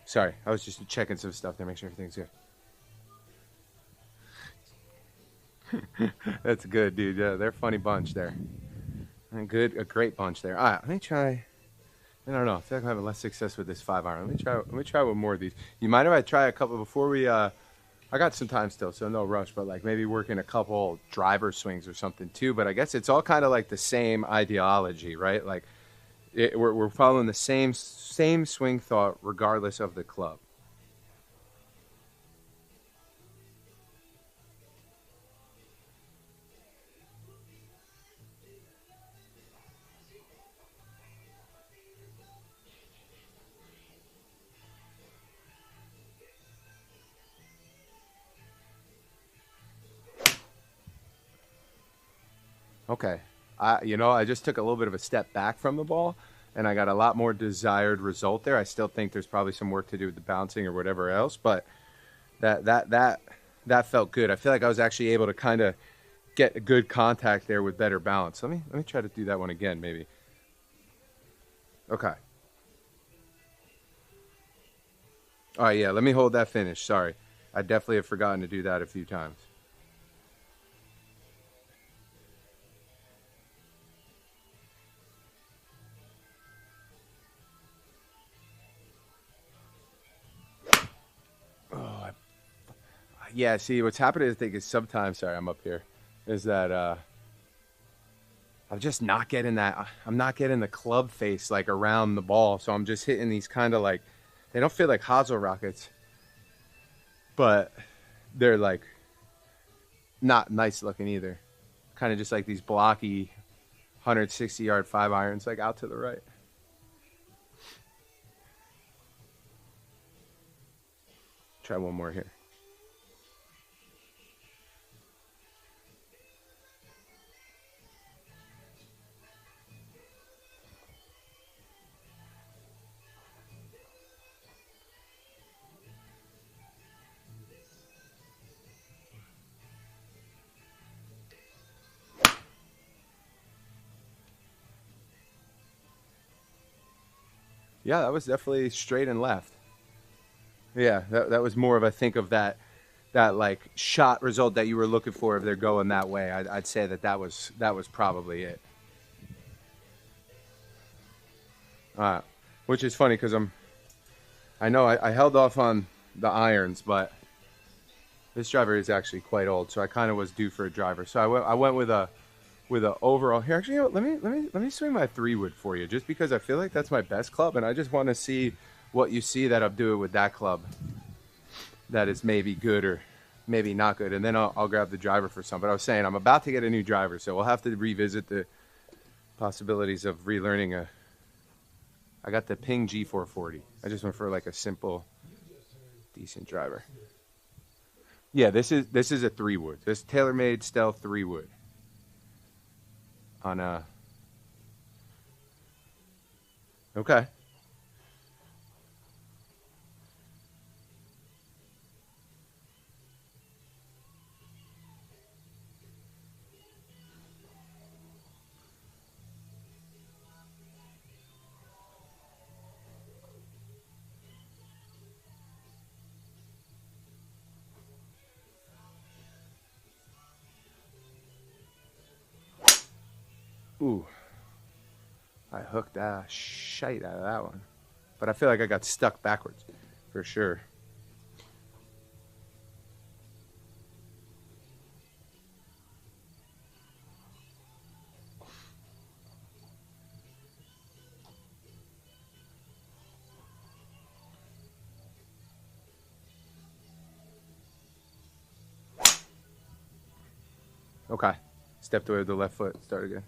Sorry, I was just checking some stuff to make sure everything's good. That's good, dude. Yeah, they're a funny bunch there. A great bunch there. All right, let me try. I don't know. I feel like I'm having less success with this 5 iron. Let me try with more of these. You mind if I try a couple before we? I got some time still, so no rush. But like maybe working a couple driver swings or something too. But I guess it's all kind of like the same ideology, right? Like we're following the same swing thought regardless of the club. Okay. I just took a little bit of a step back from the ball, and I got a lot more desired result there. I still think there's probably some work to do with the bouncing or whatever else, but that that that that felt good. I feel like I was actually able to kind of get a good contact there with better balance. Let me try to do that one again, maybe. Okay. All right. Yeah. Let me hold that finish. Sorry, I definitely have forgotten to do that a few times. Oh, yeah. See, what's happening, I think, is sometimes. Sorry, I'm up here. Is that I'm just not getting that. I'm not getting the club face like around the ball, so I'm just hitting these kind of like they don't feel like hosel rockets, but they're like not nice looking either. Kind of just like these blocky 160-yard 5 irons, like out to the right. Try one more here. Yeah, that was definitely straight and left. Yeah, that was more of I think of that that like shot result that you were looking for if they're going that way. I'd say that was probably it. Which is funny because I know I held off on the irons, but this driver is actually quite old, so I kind of was due for a driver. So I went with a overall. Here, actually, you know, let me swing my 3-wood for you, just because I feel like that's my best club, and I just want to see what you see that I'm doing with that club. That is maybe good or maybe not good, and then I'll grab the driver for some. But I was saying I'm about to get a new driver, so we'll have to revisit the possibilities of relearning I got the Ping G440. I just went for like a simple, decent driver. Yeah, this is a 3-wood. This TaylorMade Stealth 3-wood. On a. Okay. Ooh. I hooked the shite out of that one. But I feel like I got stuck backwards, for sure. Okay. Stepped away with the left foot. Start again.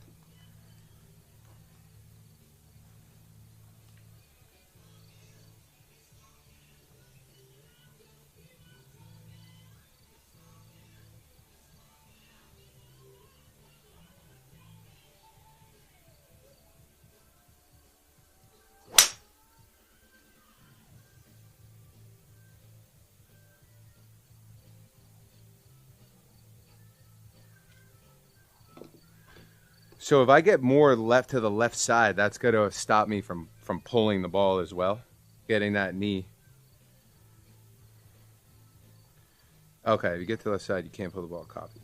So if I get more left to the left side, that's going to stop me from pulling the ball as well. Getting that knee. Okay, if you get to the left side, you can't pull the ball. Copy.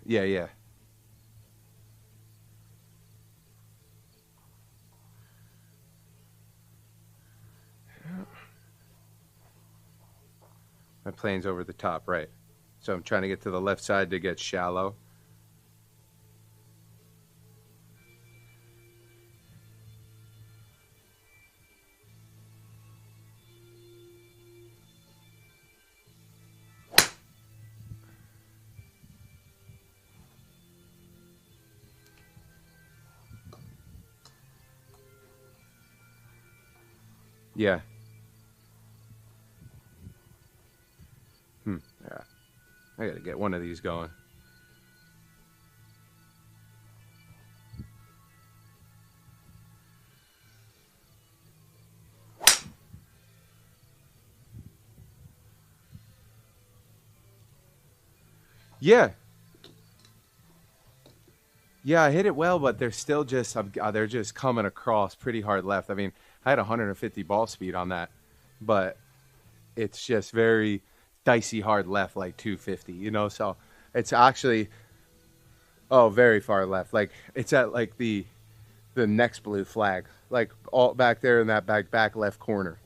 Yeah, yeah. My plane's over the top, right. So I'm trying to get to the left side to get shallow. Yeah. Yeah. I gotta get one of these going. Yeah. Yeah, I hit it well, but they're still just they're just coming across pretty hard left. I mean, I had 150 ball speed on that, but it's just very dicey hard left, like 250, you know? So it's actually, oh, very far left. Like it's at like the next blue flag, like all back there in that back left corner.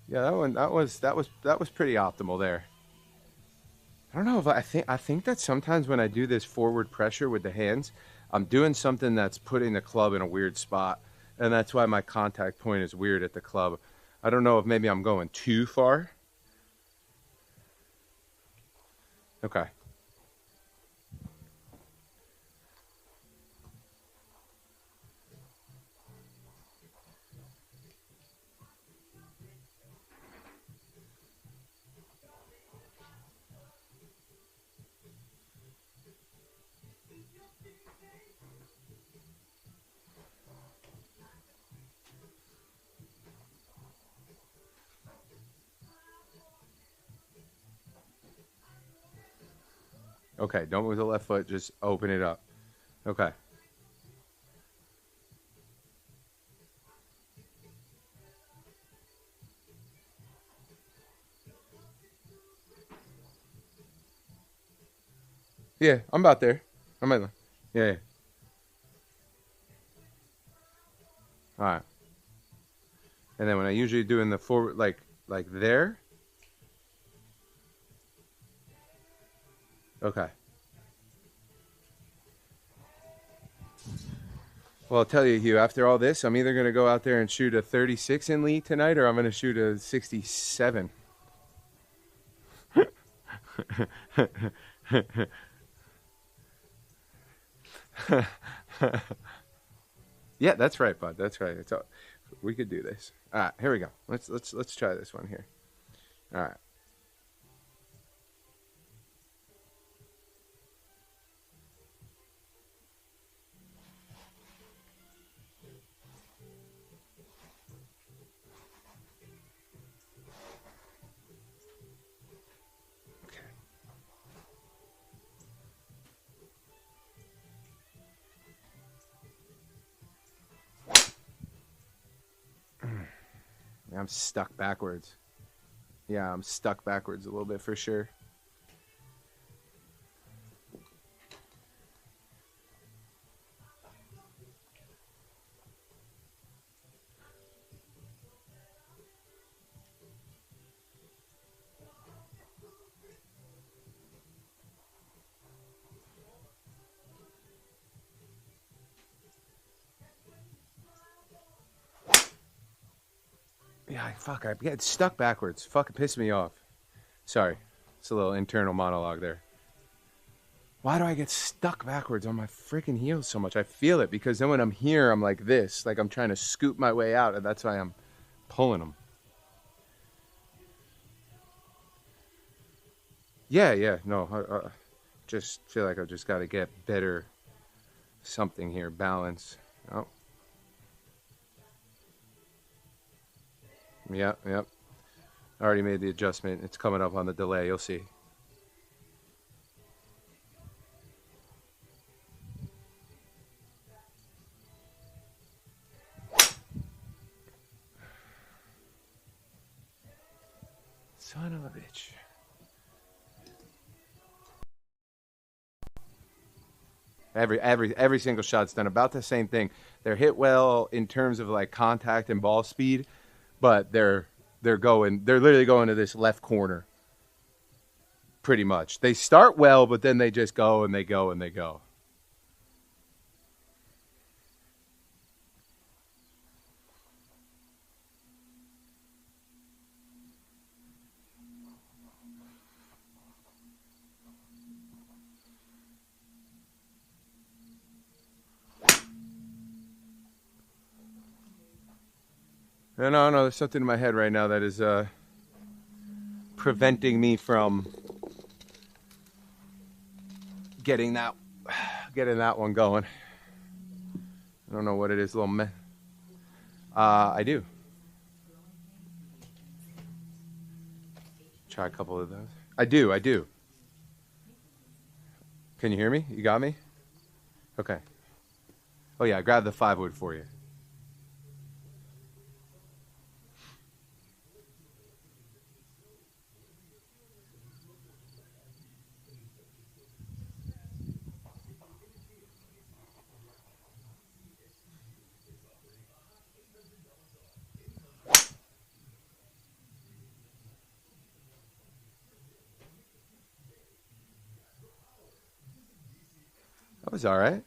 Yeah, that was pretty optimal there. I don't know if I think that sometimes when I do this forward pressure with the hands, I'm doing something that's putting the club in a weird spot. and that's why my contact point is weird at the club. I don't know if maybe I'm going too far. Okay. Okay, don't move the left foot, just open it up. Okay. Yeah, I'm about there. I'm at, yeah. All right. And then when I usually do in the forward, like there. Okay. Well, I'll tell you, Hugh, after all this, I'm either going to go out there and shoot a 36 in Lee tonight, or I'm going to shoot a 67. Yeah, that's right, bud. That's right. It's all, we could do this. All right, here we go. Let's try this one here. All right. I'm stuck backwards. Yeah, I'm stuck backwards a little bit for sure. Yeah, fuck, I get stuck backwards. Fucking piss me off. Sorry. It's a little internal monologue there. Why do I get stuck backwards on my freaking heels so much? I feel it because then when I'm here, I'm like this. Like I'm trying to scoop my way out, and that's why I'm pulling them. Yeah. No, I just feel like I just got to get better something here. Balance. Oh. Yep. I already made the adjustment. It's coming up on the delay. You'll see. Son of a bitch. Every single shot's done about the same thing. They're hit well in terms of like contact and ball speed, but they're literally going to this left corner. Pretty much. They start well, but then they just go and they go and they go. No, there's something in my head right now that is preventing me from getting that one going. I don't know what it is, a little meh. I do. Try a couple of those. I do. Can you hear me? You got me? Okay. Oh yeah, I grabbed the 5-wood for you. That was all right.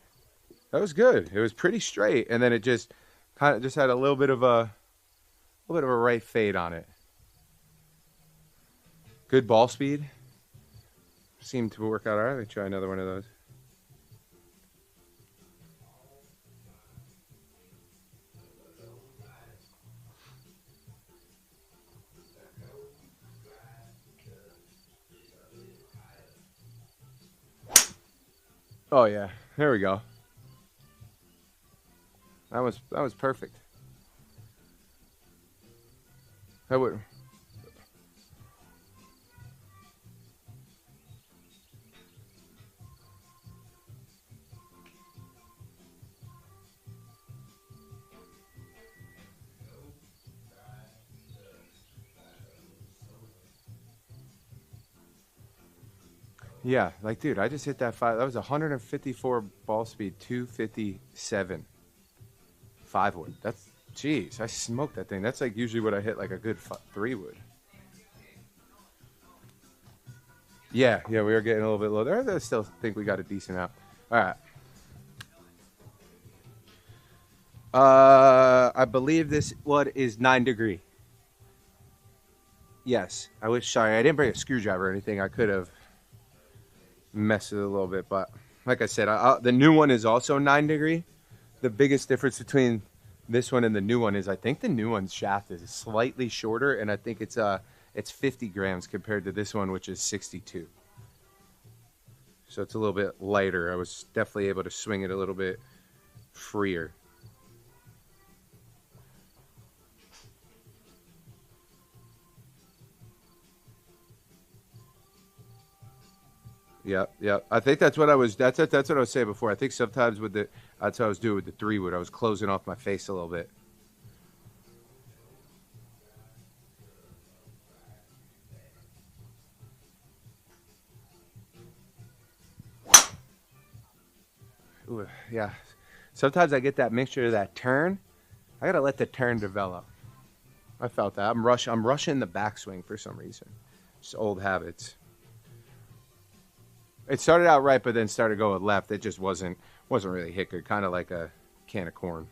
That was good. It was pretty straight, and then it just Kind of just had a little bit of a right fade on it. Good ball speed. Seemed to work out all right. Let me try another one of those. Oh yeah, there we go. That was perfect. That would. Yeah, like dude, I just hit that five. That was 154 ball speed, 257 five wood. That's jeez, I smoked that thing. That's like usually what I hit like a good three wood. Yeah, we were getting a little bit low there. I still think we got a decent out. All right. I believe this wood is 9 degree. Yes, I wish. Sorry, I didn't bring a screwdriver or anything. I could have messed it a little bit, but like I said, the new one is also 9 degree. The biggest difference between this one and the new one is I think the new one's shaft is slightly shorter, and I think it's 50 grams compared to this one, which is 62. So it's a little bit lighter. I was definitely able to swing it a little bit freer. Yeah. I think that's what I was. That's what I was saying before. I think sometimes that's what I was doing with the 3-wood. I was closing off my face a little bit. Ooh, yeah. Sometimes I get that mixture of that turn. I gotta let the turn develop. I felt that. I'm rushing the backswing for some reason. Just old habits. It started out right, but then started going left. It just wasn't really hit good. Kind of like a can of corn.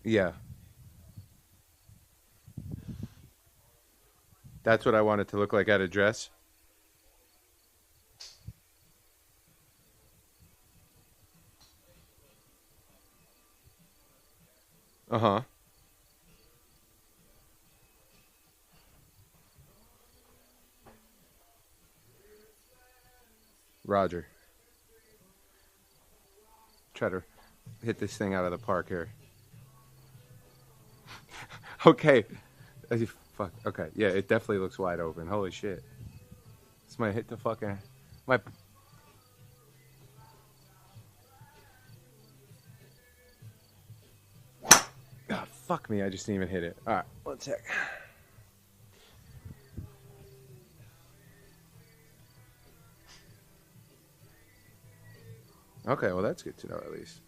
Yeah. That's what I want it to look like at a dress. Uh-huh. Roger. Try to hit this thing out of the park here. Okay. Fuck. Okay. Yeah, it definitely looks wide open. Holy shit. This might hit the fucking... My... Oh, fuck me. I just didn't even hit it. All right. 1 sec. Okay. Well, that's good to know at least.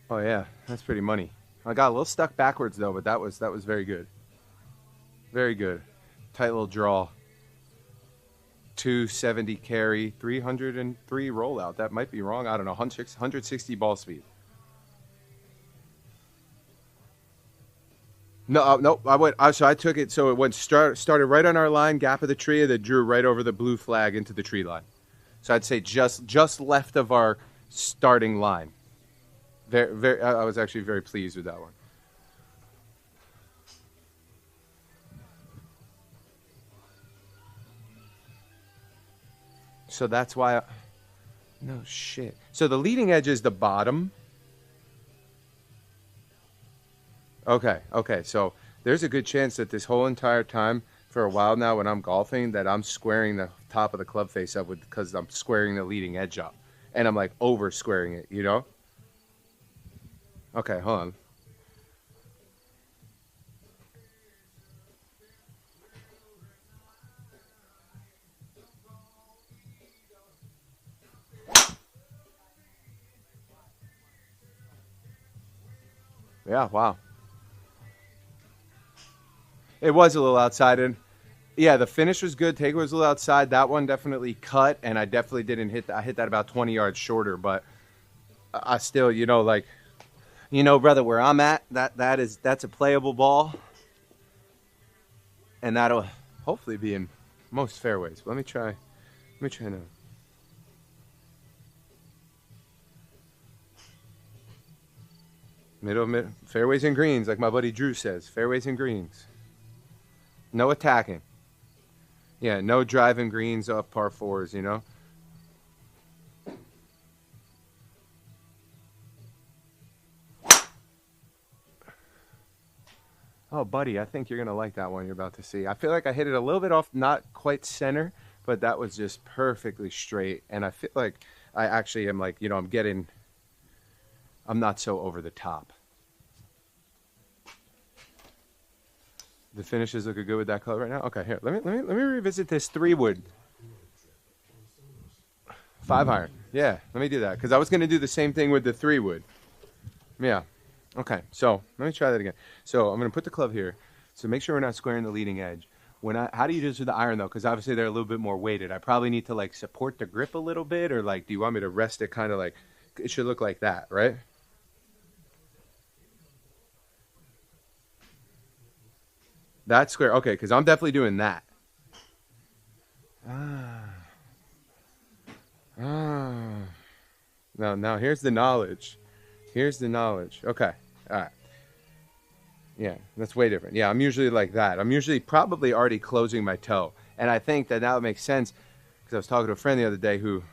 Oh yeah, that's pretty money. I got a little stuck backwards though, but that was very good. Very good. Tight little draw. 270 carry, 303 rollout. That might be wrong. I don't know. 160 ball speed. No, no. So I took it. So it went started right on our line, gap of the tree, and then drew right over the blue flag into the tree line. So I'd say just left of our starting line. I was actually very pleased with that one. So that's why. No shit. So the leading edge is the bottom. Okay. So there's a good chance that this whole entire time, for a while now when I'm golfing that I'm squaring the top of the club face up with because I'm squaring the leading edge up, and I'm like over squaring it, you know? Okay, hold on. Yeah, wow. It was a little outside, and yeah, the finish was good. Takeaway was a little outside. That one definitely cut, and I definitely didn't hit that. I hit that about 20 yards shorter, but I still, you know, like, you know, brother, where I'm at, that's a playable ball, and that'll hopefully be in most fairways. Let me try. Let me try now. Middle, fairways and greens, like my buddy Drew says. Fairways and greens. No attacking. Yeah, no driving greens off par fours, you know? Oh, buddy, I think you're going to like that one you're about to see. I feel like I hit it a little bit off, not quite center, but that was just perfectly straight. And I feel like I actually am like, you know, I'm not so over the top. The finishes looking good with that color right now. Okay, here, let me revisit this 3-wood. 5-iron. Yeah, let me do that because I was going to do the same thing with the 3-wood. Yeah. Okay, so let me try that again. So I'm going to put the club here. So make sure we're not squaring the leading edge. How do you do this with the iron though? Because obviously they're a little bit more weighted. I probably need to like support the grip a little bit, or like, do you want me to rest it kind of like? It should look like that, right? That's square. Okay, because I'm definitely doing that. Now here's the knowledge. Here's the knowledge. Okay. All right. Yeah, that's way different. Yeah, I'm usually like that. I'm usually probably already closing my toe. And I think that now it makes sense because I was talking to a friend the other day who,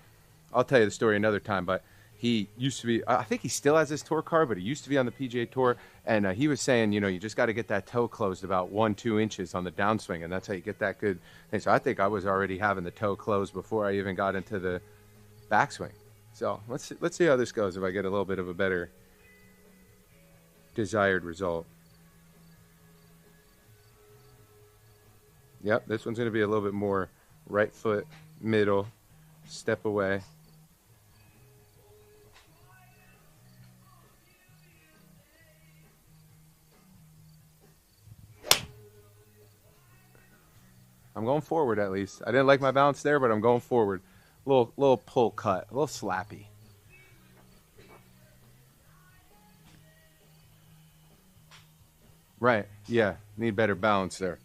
I'll tell you the story another time, but he used to be, I think he still has his tour card, but he used to be on the PGA Tour. And he was saying, you know, you just got to get that toe closed about 1-2 inches on the downswing, and that's how you get that good thing. So I think I was already having the toe closed before I even got into the backswing. So let's see how this goes if I get a little bit of a better desired result. Yep, this one's going to be a little bit more right foot, middle, step away. I'm going forward at least. I didn't like my bounce there, but I'm going forward. Little pull cut, a little slappy. Right, yeah, need better balance there.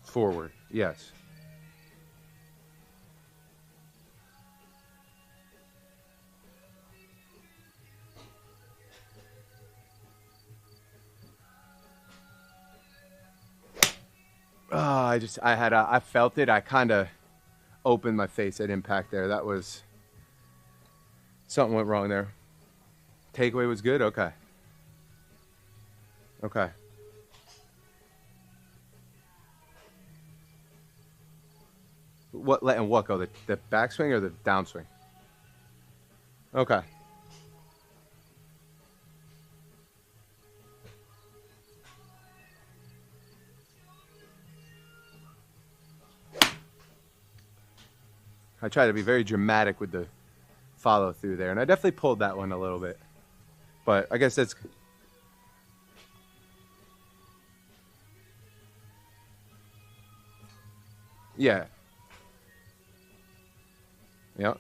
Forward, yes. I felt it. I kind of opened my face at impact there. That was, something went wrong there. Takeaway was good? Okay. Okay. Letting what go? The backswing or the downswing? Okay. I try to be very dramatic with the follow through there, and I definitely pulled that one a little bit. But I guess that's, yeah. Yep.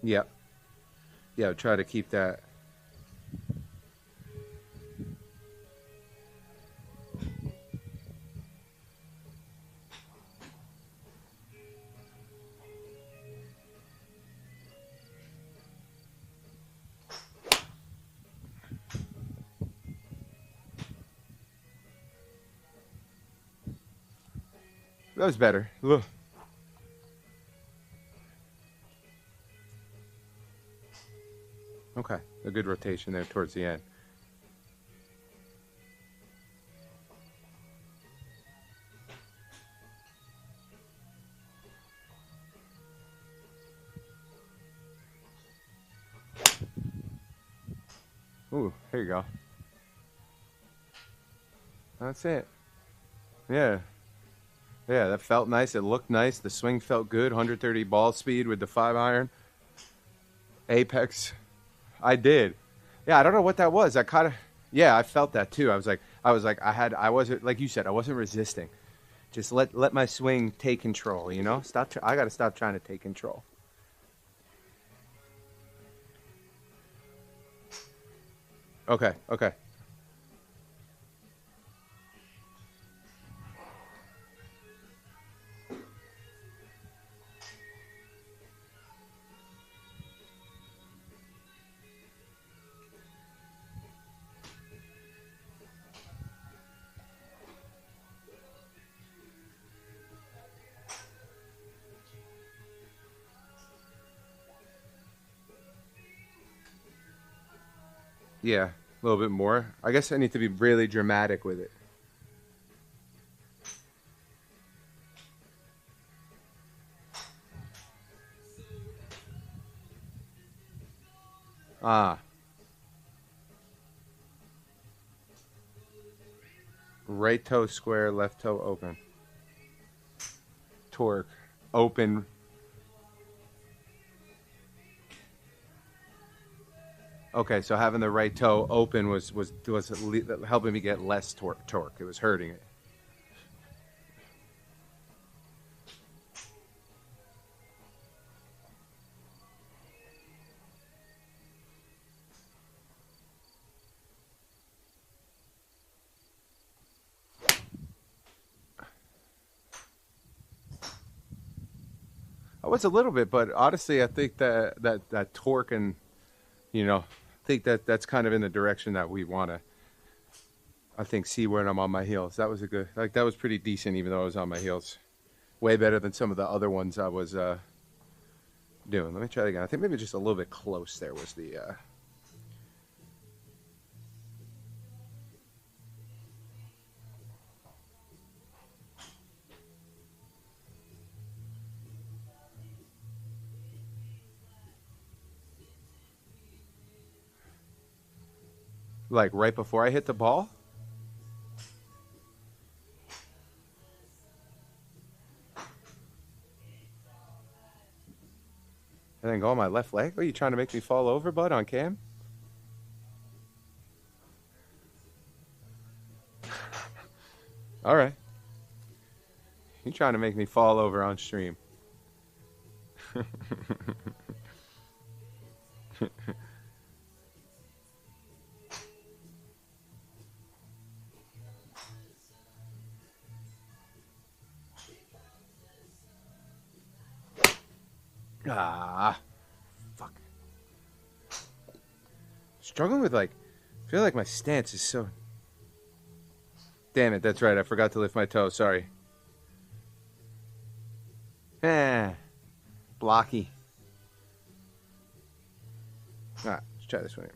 Yep. Yeah, try to keep that. That was better. Ugh. Okay, a good rotation there towards the end. Ooh, here you go. That's it. Yeah. Yeah, that felt nice. It looked nice. The swing felt good. 130 ball speed with the 5-iron. Apex. I did. Yeah, I don't know what that was. I kind of, yeah, I felt that too. I wasn't, like you said, I wasn't resisting. Just let my swing take control, you know? I got to stop trying to take control. Okay, okay. Yeah, a little bit more. I guess I need to be really dramatic with it. Ah, right toe square, left toe open. Torque, open. Okay, so having the right toe open was helping me get less torque. It was hurting it. I was a little bit, but honestly, I think that torque and I think that's kind of in the direction that we want to. I think see when I'm on my heels. That was a good, like that was pretty decent, even though I was on my heels. Way better than some of the other ones I was doing. Let me try it again. I think maybe just a little bit close there was the. Like right before I hit the ball. And then go on my left leg? What, are you trying to make me fall over, bud, on cam? All right. You trying to make me fall over on stream. Ah, fuck. Struggling with like, I feel like my stance is so. Damn it, that's right. I forgot to lift my toe. Sorry. Blocky. All right, let's try this one here.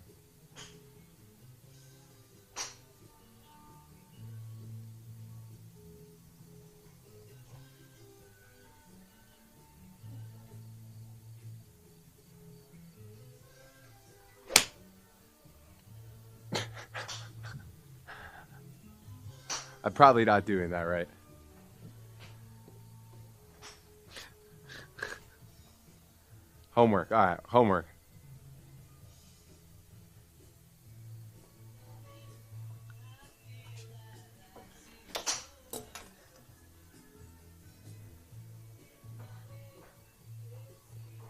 I'm probably not doing that right. Homework. All right, homework.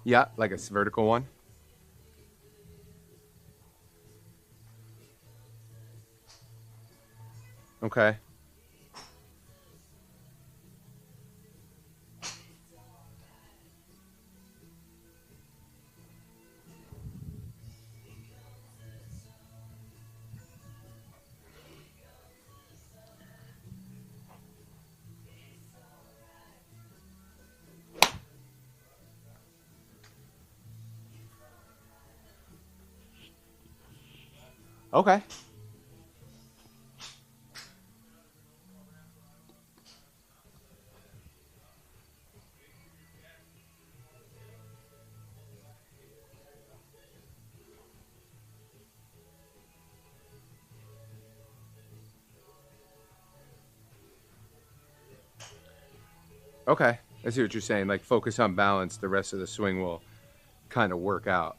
Yeah, like a vertical one. Okay. Okay. Okay. I see what you're saying. Like focus on balance. The rest of the swing will kind of work out.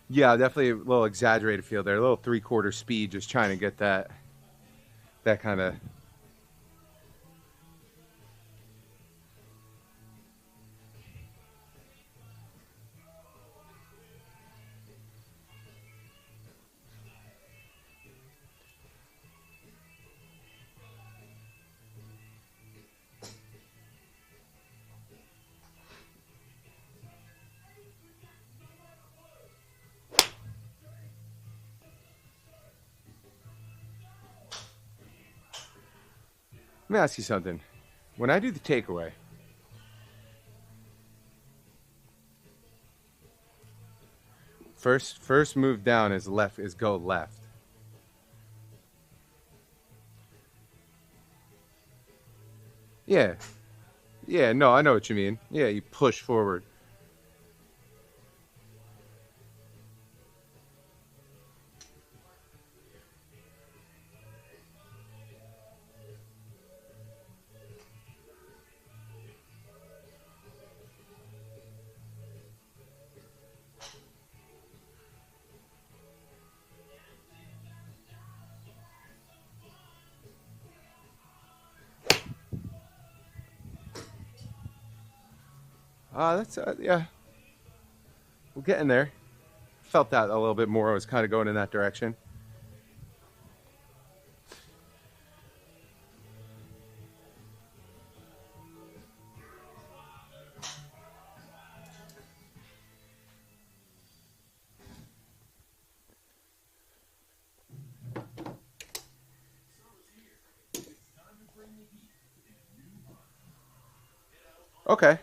Yeah, definitely a little exaggerated feel there. A little 3/4 speed, just trying to get that kind of. Let me ask you something. When I do the takeaway, first move down is left, is go left. Yeah. Yeah, no, I know what you mean. Yeah, you push forward. That's yeah. We're getting there. Felt that a little bit more. I was kind of going in that direction. Okay.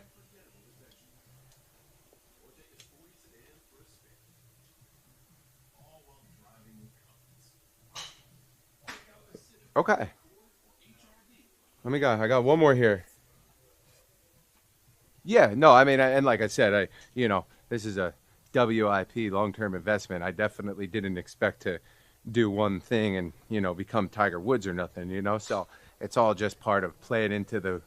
Okay. Let me go. I got one more here. Yeah, no, I mean, and like I said, this is a WIP long-term investment. I definitely didn't expect to do one thing and, become Tiger Woods or nothing. So it's all just part of playing into the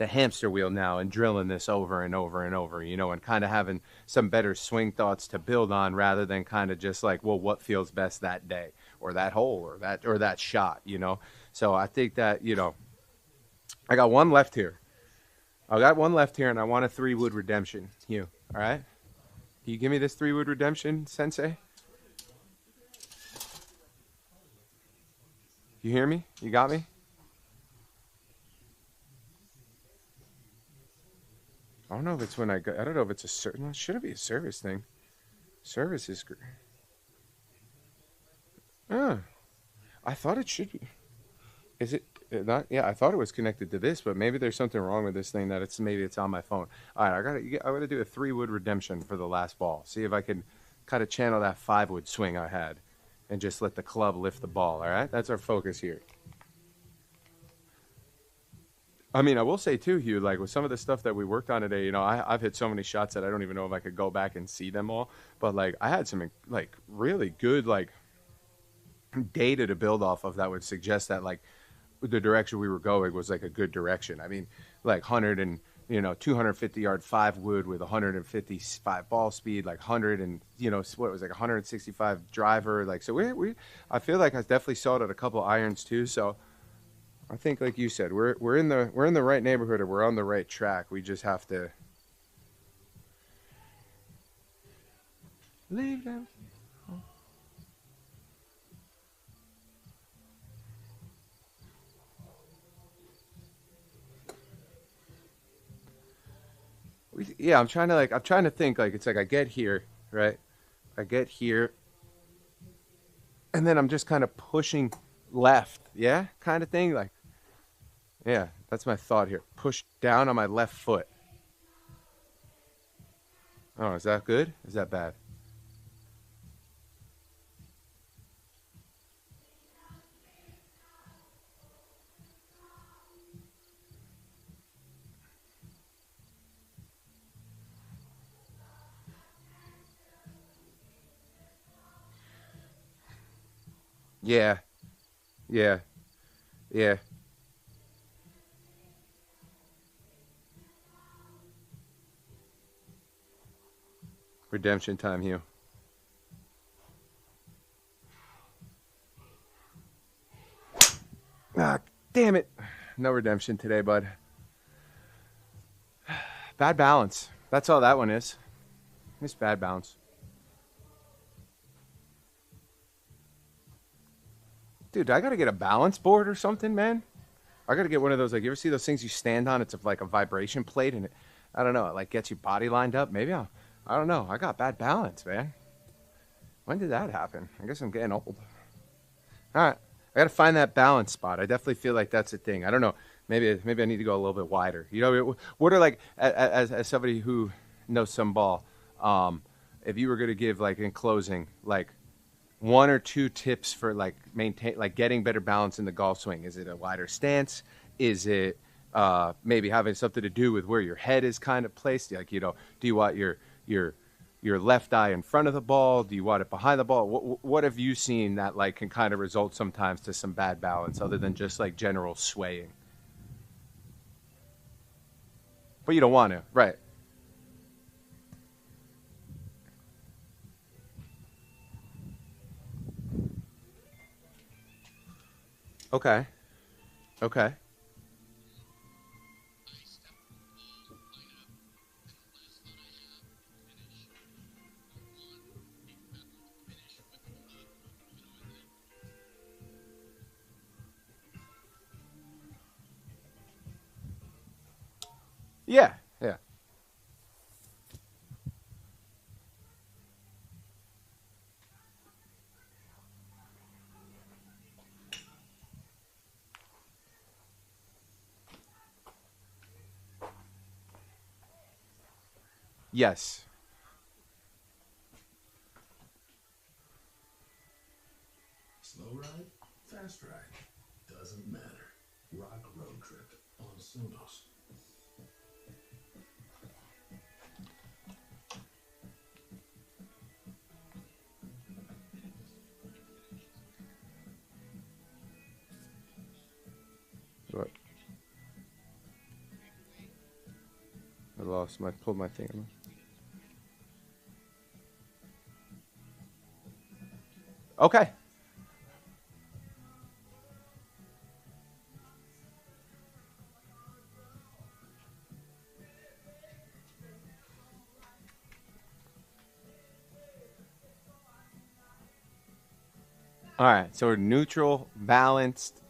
hamster wheel now and drilling this over and over and over, and kind of having some better swing thoughts to build on rather than kind of just like, well, what feels best that day or that hole or that shot. So I think that, I got one left here. I got one left here, and I want a 3-wood redemption. You, all right? Can you give me this 3-wood redemption, Sensei? You hear me? You got me? I don't know if it's when I go. I don't know if it's a certain. It shouldn't be a service thing. Service is. Ah, I thought it should be. Is it not? Yeah, I thought it was connected to this, but maybe there's something wrong with this thing that it's on my phone. All right, I gotta do a 3-wood redemption for the last ball. See if I can kind of channel that 5-wood swing I had, and just let the club lift the ball. All right, that's our focus here. I mean, I will say too, Hugh, like with some of the stuff that we worked on today, I've hit so many shots that I don't even know if I could go back and see them all. But like, I had some like really good like data to build off of that would suggest that like the direction we were going was like a good direction. I mean, like 250-yard 5-wood with 155 ball speed, like 100 and what was like 165 driver. Like so, I feel like I definitely saw it at a couple irons too. So I think, like you said, we're in the right neighborhood, or we're on the right track. We just have to leave them. Yeah, I'm trying to think like it's like I get here, right? I get here, and then I'm just kind of pushing left, yeah, kind of thing. Like, yeah, that's my thought here. Push down on my left foot. Oh, is that good? Is that bad? Yeah, yeah, yeah. Redemption time, Hugh. Ah, damn it. No redemption today, bud. Bad balance. That's all that one is. It's bad balance. Dude, I gotta get a balance board or something, man. I gotta get one of those. Like, you ever see those things you stand on? It's like a vibration plate, and I don't know, it like gets you body lined up. Maybe I don't know. I got bad balance, man. When did that happen? I guess I'm getting old. All right, I gotta find that balance spot. I definitely feel like that's a thing. I don't know. Maybe I need to go a little bit wider. You know, what are like as somebody who knows some ball, if you were gonna give like in closing like one or two tips for like maintain like getting better balance in the golf swing? Is it a wider stance? Is it maybe having something to do with where your head is kind of placed? Like, you know, do you want your left eye in front of the ball? Do you want it behind the ball? What have you seen that like can kind of result sometimes to some bad balance other than just like general swaying? But you don't want to, right? Okay. Okay. Yeah. Yeah. Yes. Slow ride, fast ride, doesn't matter. Rock road trip on Sonos. What? I lost my pulled my thing. Okay. All right. So we're neutral, balanced,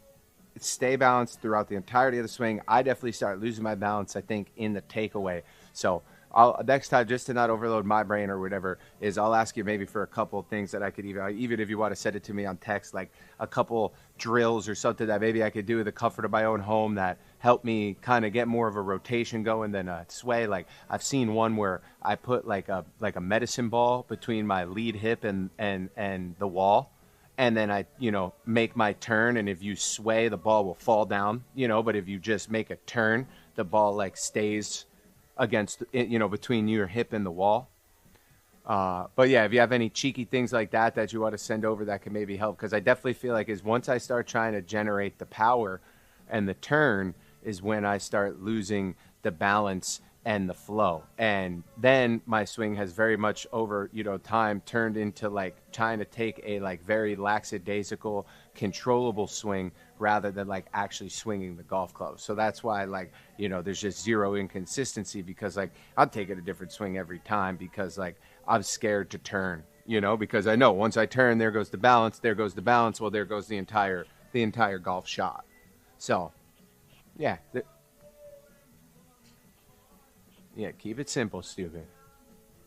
stay balanced throughout the entirety of the swing. I definitely start losing my balance, I think, in the takeaway. So I'll next time, just to not overload my brain or whatever, is I'll ask you maybe for a couple of things that I could even if you want to send it to me on text, like a couple drills or something that maybe I could do with the comfort of my own home that help me kind of get more of a rotation going than a sway. Like I've seen one where I put like a medicine ball between my lead hip and the wall, and then I, you know, make my turn, and if you sway, the ball will fall down, you know, but if you just make a turn, the ball like stays against, you know, between your hip and the wall. But yeah, if you have any cheeky things like that that you want to send over that can maybe help, because I definitely feel like is once I start trying to generate the power and the turn is when I start losing the balance and the flow. And then my swing has very much over, you know, time turned into like trying to take a like very lackadaisical, controllable swing rather than like actually swinging the golf club. So that's why like, you know, there's just zero inconsistency because like I'm taking a different swing every time because like I'm scared to turn, you know, because I know once I turn, there goes the balance, there goes the balance. Well, there goes the entire golf shot. So yeah, yeah, keep it simple, stupid.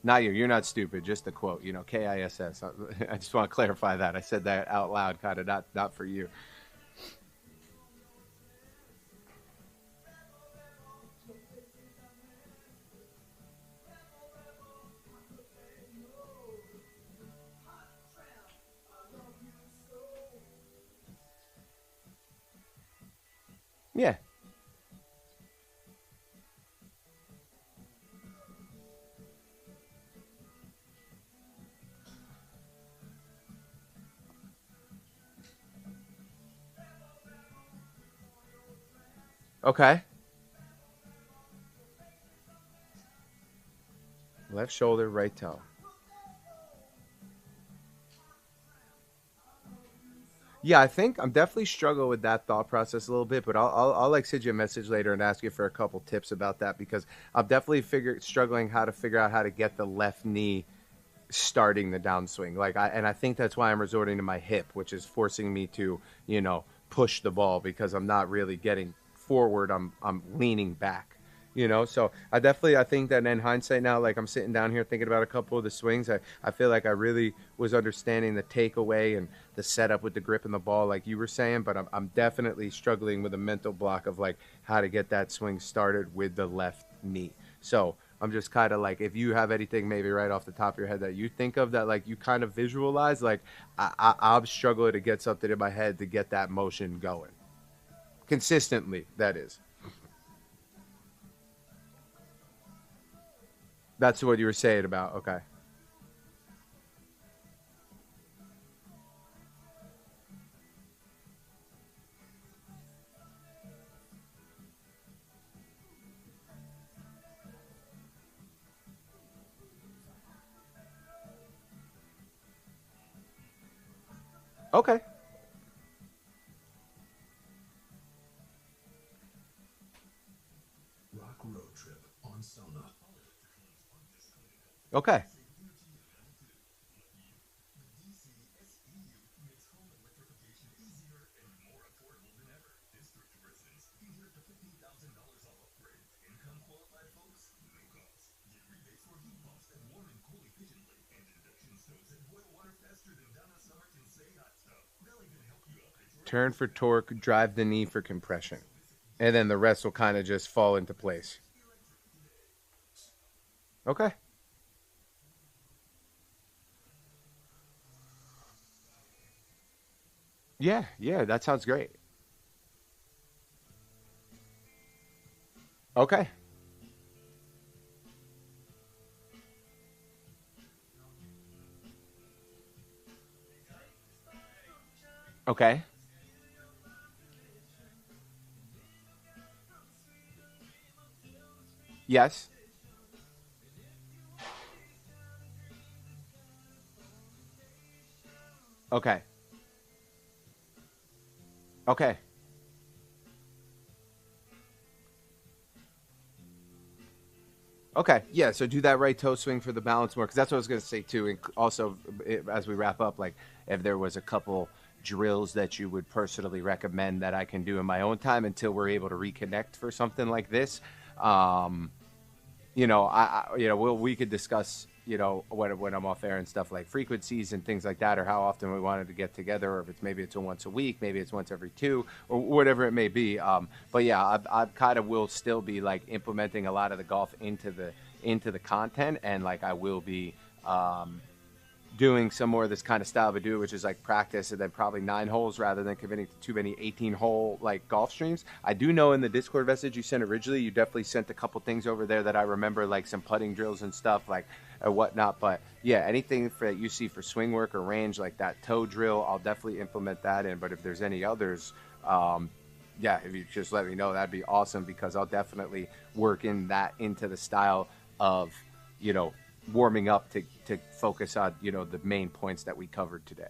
Not you. You're not stupid. Just the quote. You know, KISS. I just want to clarify that. I said that out loud, kind of not for you. Okay. Left shoulder, right toe. Yeah, I think I'm definitely struggling with that thought process a little bit, but I'll like send you a message later and ask you for a couple tips about that because I'm definitely struggling how to figure out how to get the left knee starting the downswing. And I think that's why I'm resorting to my hip, which is forcing me to, push the ball because I'm not really getting forward. I'm leaning back. So I think that in hindsight now, like I'm sitting down here thinking about a couple of the swings, I feel like I really was understanding the takeaway and the setup with the grip and the ball, like you were saying, but I'm definitely struggling with a mental block of like how to get that swing started with the left knee. So I'm just kind of like, if you have anything maybe right off the top of your head that you think of that like you kind of visualize, like I'm struggling to get something in my head to get that motion going consistently. That is. That's what you were saying about. Okay. Okay. Rock road trip on Sona. Okay. Turn for torque, drive the knee for compression. And then the rest will kind of just fall into place. Okay. Yeah, yeah, that sounds great. Okay. Okay. Yes. Okay. Okay. Okay, yeah. So do that right toe swing for the balance more, because that's what I was going to say too. And also, as we wrap up, like if there was a couple drills that you would personally recommend that I can do in my own time until we're able to reconnect for something like this, um, we could discuss, when I'm off air and stuff like frequencies and things like that, or how often we wanted to get together, or if maybe it's a once a week, maybe it's once every two, or whatever it may be. But yeah, I kind of will still be like implementing a lot of the golf into the content, and like I will be doing some more of this kind of style of do, which is like practice and then probably 9 holes rather than committing to too many 18-hole like golf streams. I do know in the Discord message you sent originally, you definitely sent a couple things over there that I remember, like some putting drills and stuff like or whatnot. But yeah, anything that you see for swing work or range, like that toe drill, I'll definitely implement that in. But if there's any others, yeah, if you just let me know, that'd be awesome, because I'll definitely work in that into the style of, warming up to focus on, the main points that we covered today.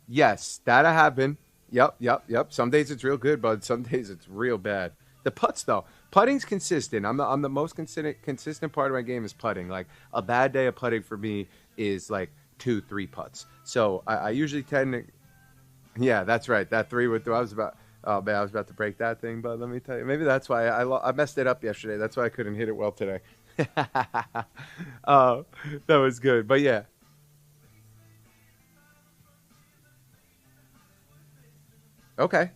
Yes, that I have been. Yep, yep, yep. Some days it's real good, but some days it's real bad. The putts though, putting's consistent. I'm the most consistent part of my game is putting. Like a bad day of putting for me is like 2-3 putts. So I usually tend to. Yeah, that's right. That three with I was about. Oh man, I was about to break that thing, but let me tell you, maybe that's why I messed it up yesterday. That's why I couldn't hit it well today. uh, that was good, but yeah. Okay,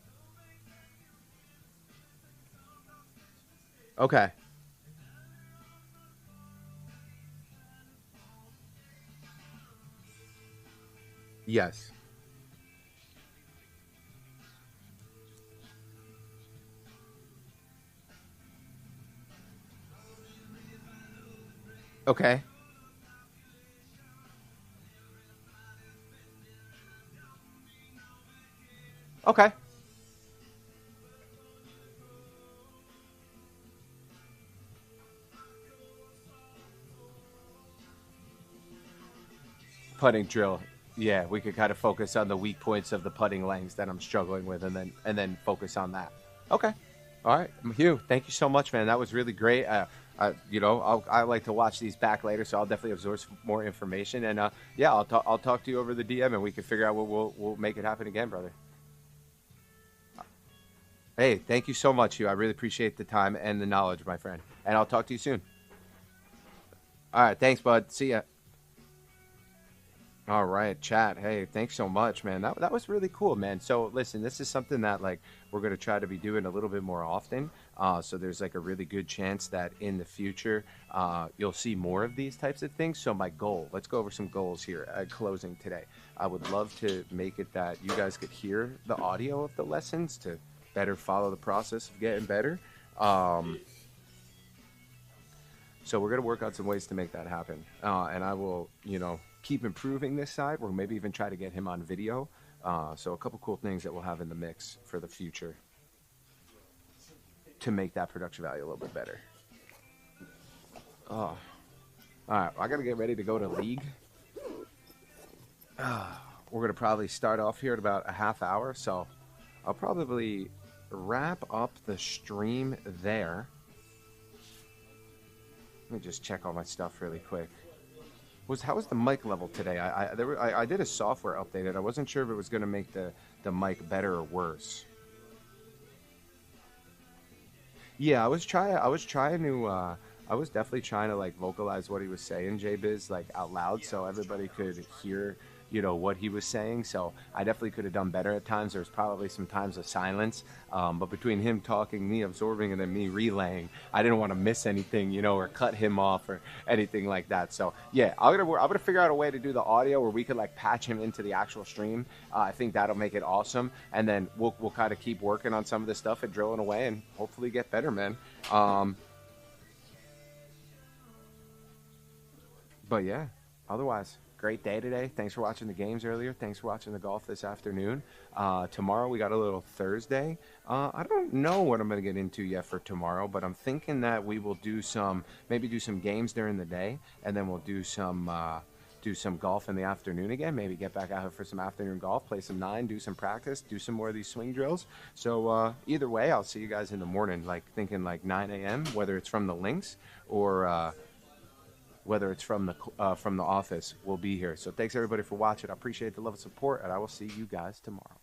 okay, yes, okay, Okay. Putting drill. Yeah, we could kind of focus on the weak points of the putting lengths that I'm struggling with, and then focus on that. Okay. All right, Hugh. Thank you so much, man. That was really great. I like to watch these back later, so I'll definitely absorb some more information. And yeah, I'll talk to you over the DM, and we can figure out what we'll make it happen again, brother. Hey, thank you so much, Hugh. I really appreciate the time and the knowledge, my friend. And I'll talk to you soon. All right, thanks, bud. See ya. All right, chat. Hey, thanks so much, man. That was really cool, man. So listen, this is something that like we're gonna try to be doing a little bit more often. So there's like a really good chance that in the future, you'll see more of these types of things. So my goal, let's go over some goals here at closing today. I would love to make it that you guys could hear the audio of the lessons to better follow the process of getting better. So we're gonna work on some ways to make that happen, and I will, keep improving this side. We'll maybe even try to get him on video. So a couple cool things that we'll have in the mix for the future to make that production value a little bit better. Oh, all right. I gotta get ready to go to league. We're gonna probably start off here at about a half hour, so I'll probably wrap up the stream there. Let me just check all my stuff really quick. How was the mic level today? I did a software update, and I wasn't sure if it was going to make the mic better or worse. Yeah, I was definitely trying to like vocalize what he was saying, JBiz, like out loud, so everybody could hear, what he was saying. So I definitely could have done better at times. There was probably some times of silence, but between him talking, me absorbing, and then me relaying, I didn't want to miss anything, or cut him off or anything like that. So yeah, I'm gonna figure out a way to do the audio where we could like patch him into the actual stream. I think that'll make it awesome, and then we'll kind of keep working on some of this stuff and drilling away, and hopefully get better, man. But yeah, otherwise, great day today. Thanks for watching the games earlier. Thanks for watching the golf this afternoon. Tomorrow we got a little Thursday. I don't know what I'm going to get into yet for tomorrow, but I'm thinking that we will maybe do some games during the day, and then we'll do some golf in the afternoon again. Maybe get back out here for some afternoon golf, play some 9, do some practice, do some more of these swing drills. So either way, I'll see you guys in the morning, like thinking like 9 a.m., whether it's from the links or whether it's from the office, we'll be here. So thanks everybody for watching. I appreciate the love and support, and I will see you guys tomorrow.